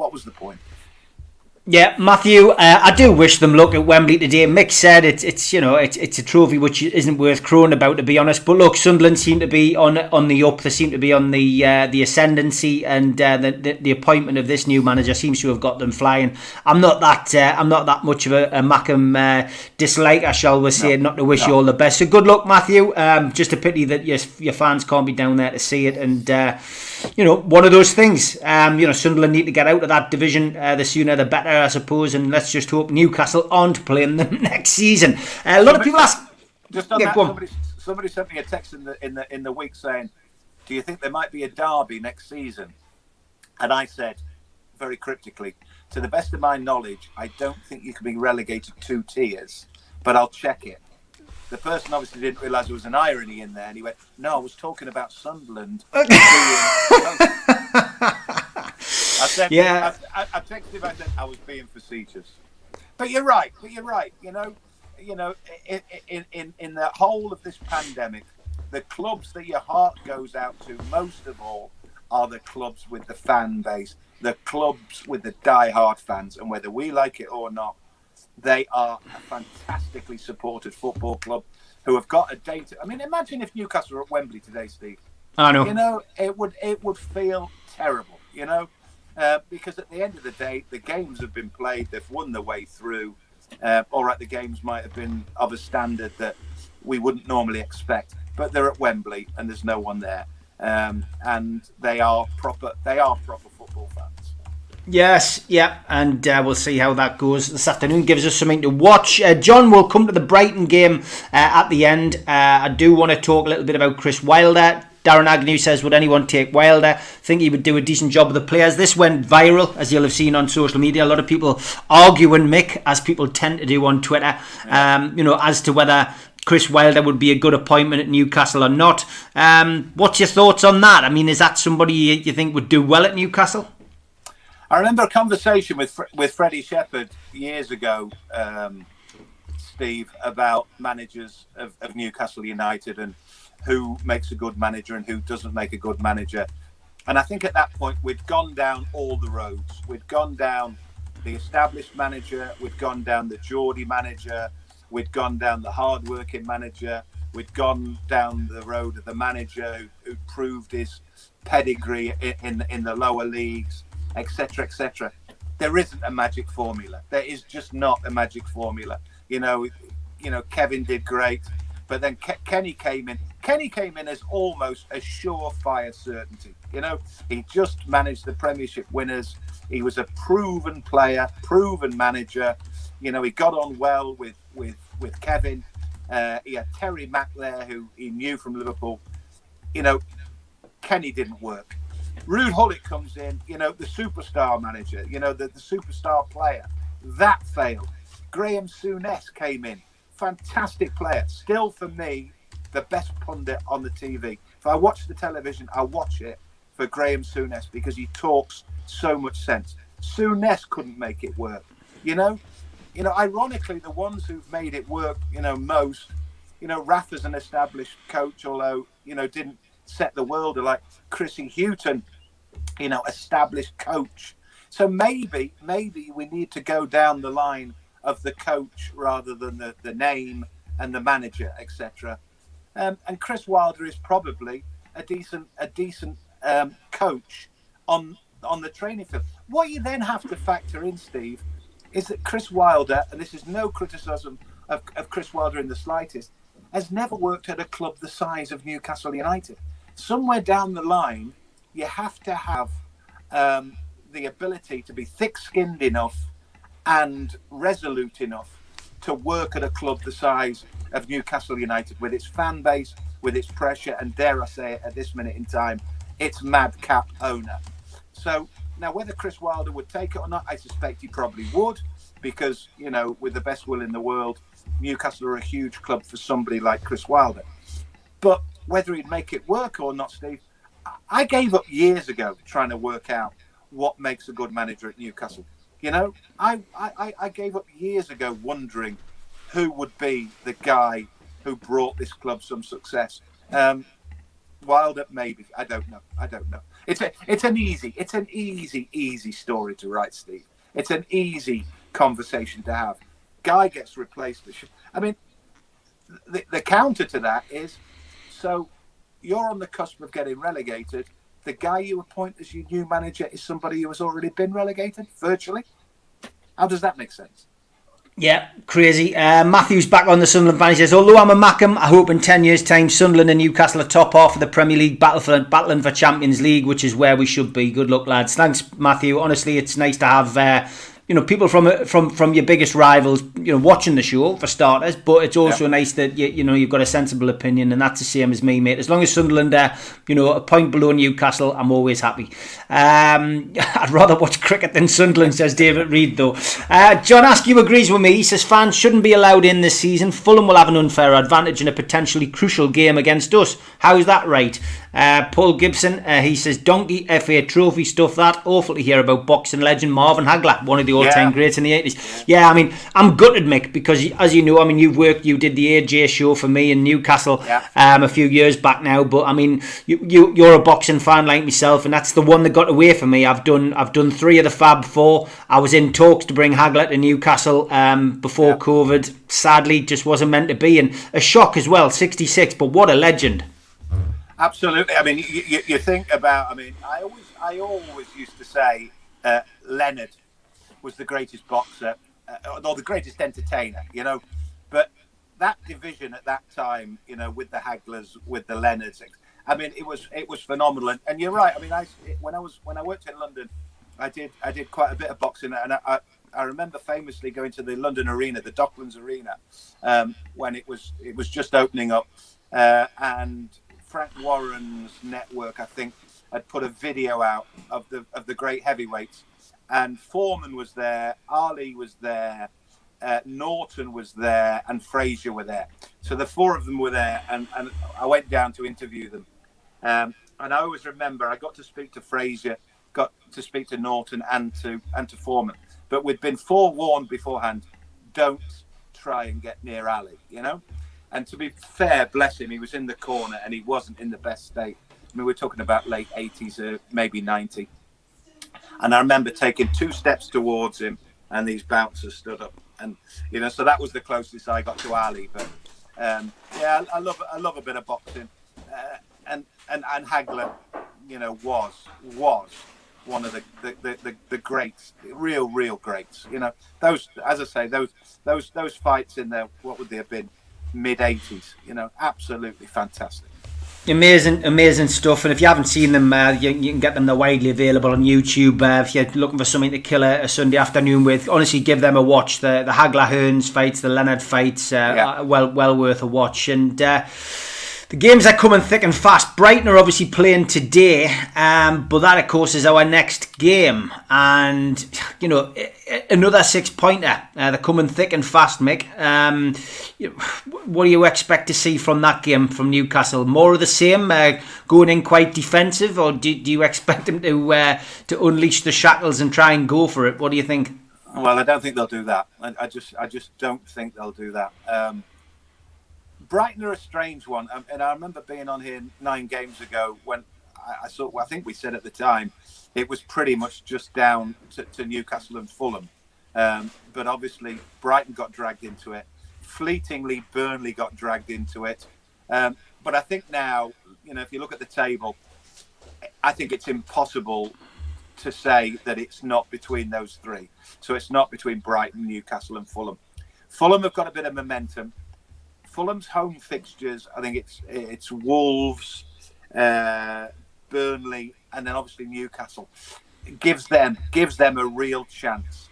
S2: Yeah, Matthew, I do wish them luck at Wembley today. Mick said it's a trophy which isn't worth crowing about, to be honest. But look, Sunderland seem to be on the up. They seem to be on the ascendancy, and the appointment of this new manager seems to have got them flying. I'm not that much of a Mackham disliker, shall we say, not to wish you all the best. So good luck, Matthew. Just a pity that your fans can't be down there to see it, and one of those things. Sunderland need to get out of that division. The sooner the better, I suppose, and let's just hope Newcastle aren't playing them next season. A lot of people ask.
S3: Just on that, somebody sent me a text in the week saying, do you think there might be a derby next season? And I said, very cryptically, to the best of my knowledge, I don't think you can be relegated 2 tiers, but I'll check it. The person obviously didn't realise there was an irony in there, and he went, no, I was talking about Sunderland. I said,
S2: yeah.
S3: I texted him, I said, I was being facetious. But you're right. You know, in the whole of this pandemic, the clubs that your heart goes out to most of all are the clubs with the fan base, the clubs with the die-hard fans, and whether we like it or not, they are a fantastically supported football club who have got a date. I mean, imagine if Newcastle were at Wembley today, Steve.
S2: I know.
S3: You know, it would feel terrible, you know, because at the end of the day, the games have been played. They've won their way through. All right, the games might have been of a standard that we wouldn't normally expect, but they're at Wembley and there's no one there. And they are proper football fans.
S2: Yes, yeah, and we'll see how that goes this afternoon. Gives us something to watch. John, will come to the Brighton game at the end. I do want to talk a little bit about Chris Wilder. Darren Agnew says, would anyone take Wilder? Think he would do a decent job with the players. This went viral, as you'll have seen on social media. A lot of people arguing Mick, as people tend to do on Twitter, as to whether Chris Wilder would be a good appointment at Newcastle or not. What's your thoughts on that? I mean, is that somebody you think would do well at Newcastle?
S3: I remember a conversation with Freddie Shepherd years ago, Steve, about managers of Newcastle United and who makes a good manager and who doesn't make a good manager. And I think at that point we'd gone down all the roads. We'd gone down the established manager, we'd gone down the Geordie manager, we'd gone down the hard-working manager, we'd gone down the road of the manager who proved his pedigree in the lower leagues, etc., etc. There isn't a magic formula. There is just not a magic formula. You know, Kevin did great, but then Kenny came in. Kenny came in as almost a surefire certainty. You know, he just managed the Premiership winners. He was a proven player, proven manager. You know, he got on well with Kevin. He had Terry Mack there, who he knew from Liverpool. You know, Kenny didn't work. Ruud Gullit comes in, you know, the superstar manager, you know, the superstar player. That failed. Graham Souness came in. Fantastic player. Still, for me, the best pundit on the TV. If I watch the television, I watch it for Graham Souness because he talks so much sense. Souness couldn't make it work. You know, ironically, the ones who've made it work, you know, most, you know, Rafa's an established coach, although, you know, didn't set the world like Chrissy Houghton, you know, established coach. So maybe we need to go down the line of the coach rather than the name and the manager, etc. And Chris Wilder is probably a decent coach on the training field. What you then have to factor in, Steve, is that Chris Wilder, and this is no criticism of Chris Wilder in the slightest, has never worked at a club the size of Newcastle United. Somewhere down the line, you have to have the ability to be thick-skinned enough and resolute enough to work at a club the size of Newcastle United, with its fan base, with its pressure, and dare I say it, at this minute in time, its madcap owner. So now, whether Chris Wilder would take it or not, I suspect he probably would, because, you know, with the best will in the world, Newcastle are a huge club for somebody like Chris Wilder. But whether he'd make it work or not, Steve, I gave up years ago trying to work out what makes a good manager at Newcastle. You know, I gave up years ago wondering who would be the guy who brought this club some success. Wilder, maybe. I don't know. It's an easy story to write, Steve. It's an easy conversation to have. Guy gets replaced. I mean, the counter to that is, so you're on the cusp of getting relegated. The guy you appoint as your new manager is somebody who has already been relegated, virtually. How does that make sense?
S2: Yeah, crazy. Matthew's back on the Sunderland fan. He says, although I'm a Mackham, I hope in 10 years' time Sunderland and Newcastle are top half of the Premier League battling for Champions League, which is where we should be. Good luck, lads. Thanks, Matthew. Honestly, it's nice to have people from your biggest rivals, watching the show for starters. But it's also nice that you've got a sensible opinion, and that's the same as me, mate. As long as Sunderland are, a point below Newcastle, I'm always happy. I'd rather watch cricket than Sunderland, says David Reed, though. John Askew agrees with me. He says fans shouldn't be allowed in this season. Fulham will have an unfair advantage in a potentially crucial game against us. How's that right? Paul Gibson, he says donkey FA trophy stuff. That awful to hear about boxing legend Marvin Hagler, one of the all-time greats in the 80s. Yeah, I mean, I'm gutted, Mick, because as you know, I mean, you did the AJ show for me in Newcastle a few years back now. But I mean, you're a boxing fan like myself, and that's the one that got away from me. I've done 3 of the Fab 4. I was in talks to bring Hagler to Newcastle before COVID. Sadly, just wasn't meant to be, and a shock as well. 66, but what a legend.
S3: Absolutely. I mean, you think about. I mean, I always used to say Leonard was the greatest boxer or the greatest entertainer. But that division at that time, with the Haglers, with the Leonards, I mean, it was phenomenal. And you're right. I mean, when I worked in London, I did quite a bit of boxing, and I remember famously going to the London Arena, the Docklands Arena, when it was just opening up, and Frank Warren's network, I think, had put a video out of the great heavyweights, and Foreman was there, Ali was there, Norton was there, and Frazier were there. So the 4 of them were there, and I went down to interview them. And I always remember I got to speak to Frazier, got to speak to Norton, and to Foreman. But we'd been forewarned beforehand, don't try and get near Ali, And to be fair, bless him, he was in the corner and he wasn't in the best state. I mean, we're talking about late 80s, maybe 90. And I remember taking 2 steps towards him and these bouncers stood up. And, so that was the closest I got to Ali. But, I love a bit of boxing. And Hagler, was one of the greats, real greats. Those, as I say, those fights in there, what would they have been? Mid-80s, absolutely fantastic.
S2: Amazing stuff. And if you haven't seen them, you can get them. They're widely available on YouTube. If you're looking for something to kill a Sunday afternoon with, honestly, give them a watch. The Hagler Hearns fights, the Leonard fights, well worth a watch. And the games are coming thick and fast. Brighton are obviously playing today, but that, of course, is our next game. And, another 6-pointer. They're coming thick and fast, Mick. What do you expect to see from that game from Newcastle? More of the same, going in quite defensive, or do you expect them to unleash the shackles and try and go for it? What do you think?
S3: Well, I don't think they'll do that. I just don't think they'll do that. Brighton are a strange one, and I remember being on here 9 games ago when I think we said at the time it was pretty much just down to Newcastle and Fulham, but obviously Brighton got dragged into it. Fleetingly, Burnley got dragged into it, but I think now, if you look at the table, I think it's impossible to say that it's not between those 3. So it's not between Brighton, Newcastle, and Fulham. Fulham have got a bit of momentum. Fulham's home fixtures, I think it's Wolves, Burnley, and then obviously Newcastle. It gives them a real chance.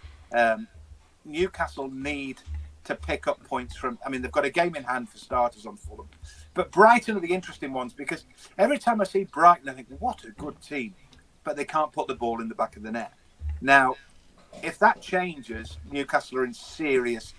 S3: Newcastle need to pick up points from. I mean, they've got a game in hand for starters on Fulham, but Brighton are the interesting ones because every time I see Brighton, I think, what a good team, but they can't put the ball in the back of the net. Now, if that changes, Newcastle are in serious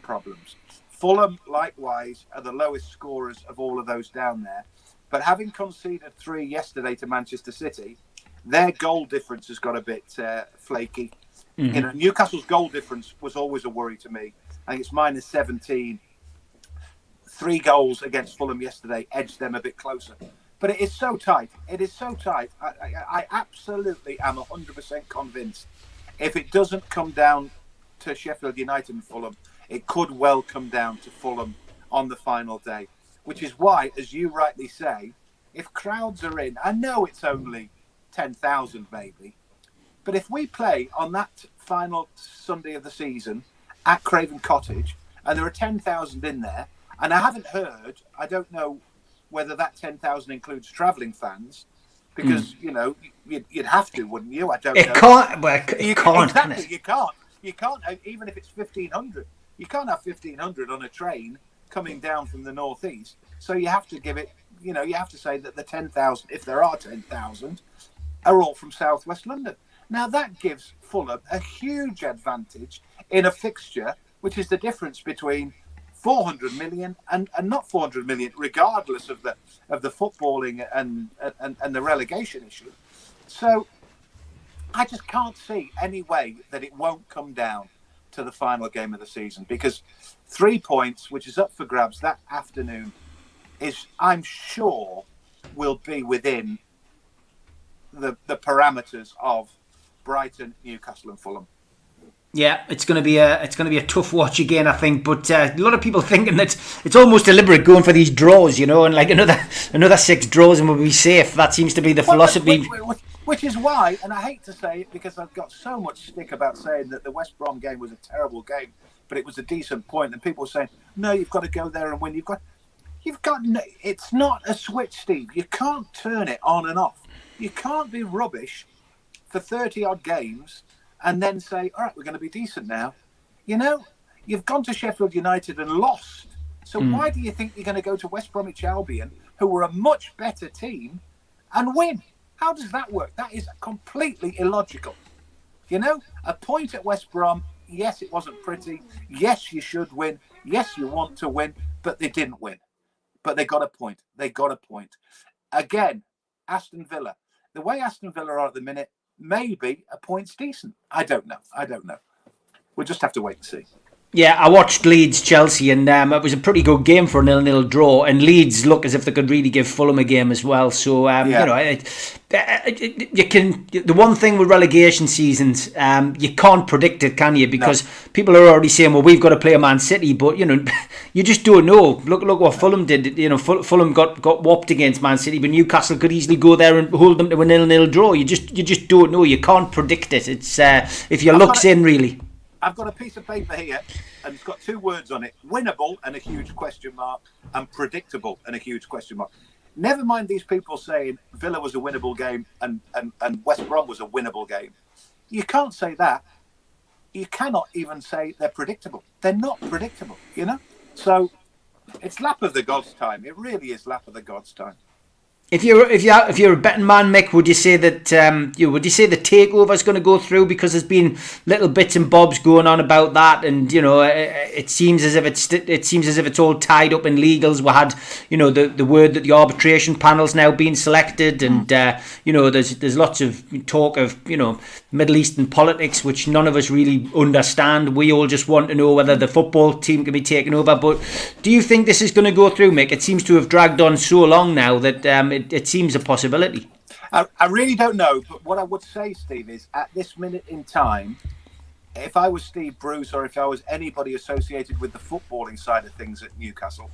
S3: problems. Fulham, likewise, are the lowest scorers of all of those down there. But having conceded 3 yesterday to Manchester City, their goal difference has got a bit flaky. Mm-hmm. Newcastle's goal difference was always a worry to me. I think it's -17. 3 goals against Fulham yesterday edged them a bit closer. But it is so tight. I absolutely am 100% convinced if it doesn't come down to Sheffield United and Fulham, it could well come down to Fulham on the final day, which is why, as you rightly say, if crowds are in, I know it's only 10,000 maybe, but if we play on that final Sunday of the season at Craven Cottage and there are 10,000 in there, and I haven't heard, I don't know whether that 10,000 includes travelling fans, because you'd have to, wouldn't you? I don't
S2: it
S3: know.
S2: Can't. Well, it can't.
S3: Exactly, you can't. You can't, even if it's 1,500. You can't have 1,500 on a train coming down from the northeast. So you have to give it. You have to say that the 10,000, if there are 10,000, are all from southwest London. Now that gives Fulham a huge advantage in a fixture, which is the difference between 400 million and not 400 million, regardless of the footballing and the relegation issue. So I just can't see any way that it won't come down to the final game of the season, because 3 points, which is up for grabs that afternoon, is, I'm sure, will be within the parameters of Brighton, Newcastle, and Fulham.
S2: Yeah, it's going to be a tough watch again, I think. But a lot of people thinking that it's almost deliberate going for these draws, and like another 6 draws and we'll be safe. That seems to be the philosophy.
S3: Which is why, and I hate to say it because I've got so much stick about saying that the West Brom game was a terrible game, but it was a decent point, and people are saying, no, you've got to go there and win. It's not a switch, Steve. You can't turn it on and off. You can't be rubbish for 30-odd games and then say, all right, we're going to be decent now. You've gone to Sheffield United and lost. So why do you think you're going to go to West Bromwich Albion, who were a much better team, and win? How does that work? That is completely illogical. A point at West Brom, yes, it wasn't pretty. Yes, you should win. Yes, you want to win, but they didn't win. But they got a point. Again, Aston Villa. The way Aston Villa are at the minute, maybe a point's decent. I don't know. We'll just have to wait and see.
S2: Yeah, I watched Leeds-Chelsea, and it was a pretty good game for a 0-0 draw. And Leeds look as if they could really give Fulham a game as well. So you can. The one thing with relegation seasons, you can't predict it, can you? Because people are already saying, "Well, we've got to play Man City," but you just don't know. Look what Fulham did. Fulham got whopped against Man City, but Newcastle could easily go there and hold them to a 0-0 draw. You just don't know. You can't predict it. It's if your luck's in, really.
S3: I've got a piece of paper here, and it's got 2 words on it: winnable and a huge question mark, and predictable and a huge question mark. Never mind these people saying Villa was a winnable game and West Brom was a winnable game. You can't say that. You cannot even say they're predictable. They're not predictable, So it's lap of the gods time. It really is lap of the gods time.
S2: If you're a betting man, Mick, would you say that the takeover is going to go through, because there's been little bits and bobs going on about that, and it seems as if it's all tied up in legals. We had the word that the arbitration panel's now been selected, and there's lots of talk of Middle Eastern politics, which none of us really understand. We all just want to know whether the football team can be taken over. But do you think this is going to go through, Mick? It seems to have dragged on so long now that it seems a possibility.
S3: I really don't know, but what I would say, Steve, is at this minute in time, if I was Steve Bruce or if I was anybody associated with the footballing side of things at Newcastle,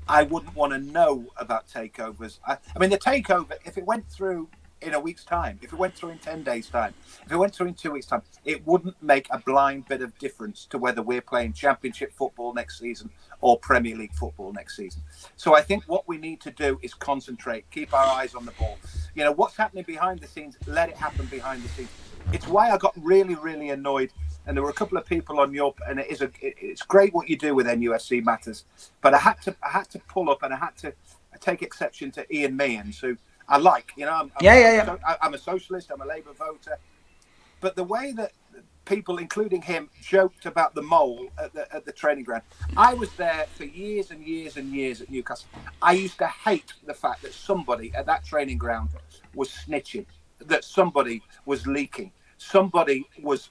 S3: I wouldn't want to know about takeovers. I mean, the takeover, if it went through in a week's time, if it went through in 10 days' time, if it went through in 2 weeks' time, it wouldn't make a blind bit of difference to whether we're playing Championship football next season or Premier League football next season. So I think what we need to do is concentrate, keep our eyes on the ball. What's happening behind the scenes, let it happen behind the scenes. It's why I got really, really annoyed. And there were a couple of people on your, and it's great what you do with NUFC matters, but I had to pull up and I had to take exception to Ian Meehan, who I like, I'm a socialist, I'm a Labour voter, but the way that people, including him, joked about the mole at the training ground. I was there for years and years and years at Newcastle. I used to hate the fact that somebody at that training ground was snitching, that somebody was leaking, somebody was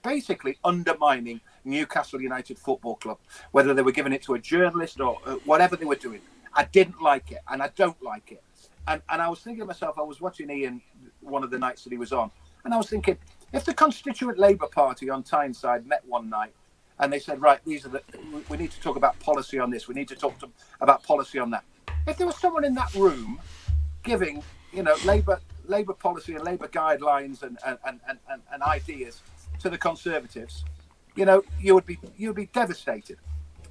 S3: basically undermining Newcastle United Football Club, whether they were giving it to a journalist or whatever they were doing. I didn't like it, and I don't like it. And I was thinking to myself, I was watching Ian one of the nights that he was on, and I was thinking, if the Constituent Labour Party on Tyneside met one night and they said, right, we need to talk about policy on this, we need to talk about policy on that. If there was someone in that room giving, Labour policy and Labour guidelines and ideas to the Conservatives, you would be devastated.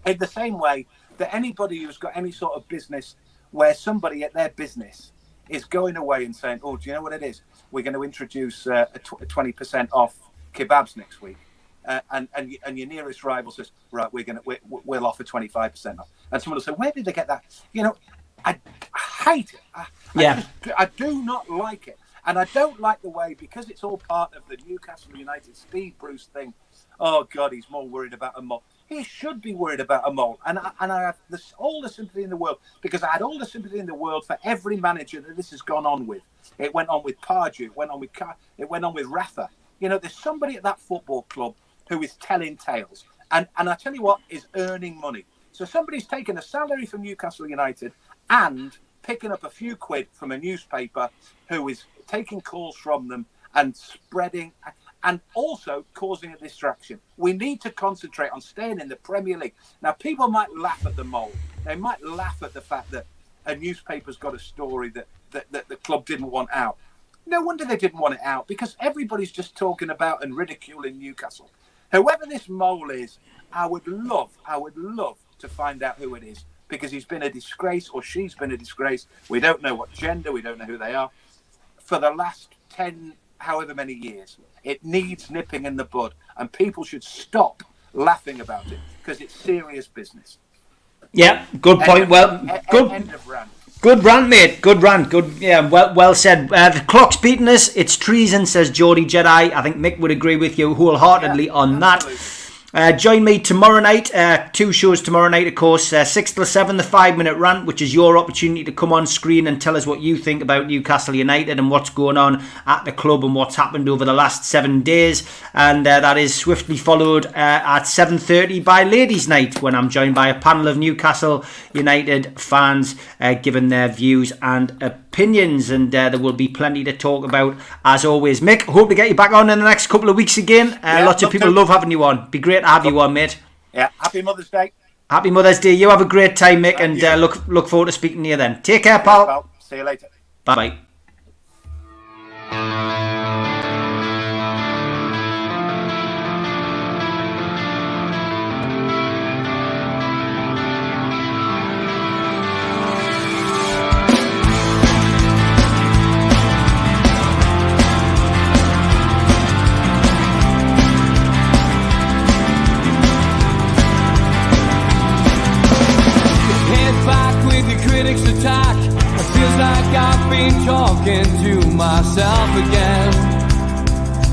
S3: In the same way that anybody who's got any sort of business where somebody at their business is going away and saying, "Oh, do you know what it is? We're going to introduce a 20% off kebabs next week," and your nearest rival says, "Right, we'll offer 25% off," and someone will say, "Where did they get that?" I hate it. I do not like it, and I don't like the way, because it's all part of the Newcastle United Steve Bruce thing. Oh God, he's more worried about a mole. He should be worried about a mole, and I have all the sympathy in the world, because I had all the sympathy in the world for every manager that this has gone on with. It went on with Pardew, it went on with Rafa. There's somebody at that football club who is telling tales, and I tell you what, is earning money. So somebody's taking a salary from Newcastle United and picking up a few quid from a newspaper who is taking calls from them and spreading, and also causing a distraction. We need to concentrate on staying in the Premier League. Now, people might laugh at the mole. They might laugh at the fact that a newspaper's got a story that the club didn't want out. No wonder they didn't want it out, because everybody's just talking about and ridiculing Newcastle. Whoever this mole is, I would love to find out who it is, because he's been a disgrace, or she's been a disgrace. We don't know what gender, we don't know who they are. For the last 10, however many years, it needs nipping in the bud, and people should stop laughing about it, because it's serious business.
S2: Yeah, good point.
S3: End of rant.
S2: Good rant, mate. Good rant. Good. Yeah, well said. The clock's beating us. It's treason, says Geordie Jedi. I think Mick would agree with you wholeheartedly on
S3: absolutely.
S2: that. Join me tomorrow night, 2 shows tomorrow night, of course, 6 till 7, the 5-minute rant, which is your opportunity to come on screen and tell us what you think about Newcastle United and what's going on at the club and what's happened over the last 7 days. And that is swiftly followed at 7:30 by Ladies' Night, when I'm joined by a panel of Newcastle United fans giving their views and opinions, and there will be plenty to talk about as always. Mick, hope to get you back on in the next couple of weeks again. Lots of people love having you on. Be great to have you on, mate.
S3: Yeah, happy Mother's Day.
S2: Happy Mother's Day. You have a great time, Mick, and look forward to speaking to you then. Take care, pal.
S3: See you later.
S2: Bye bye.
S1: Attack. It feels like I've been talking to myself again,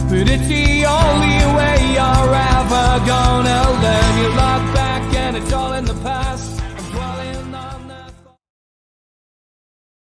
S1: but it's the only way you're ever gonna learn. You look back and it's all in the past.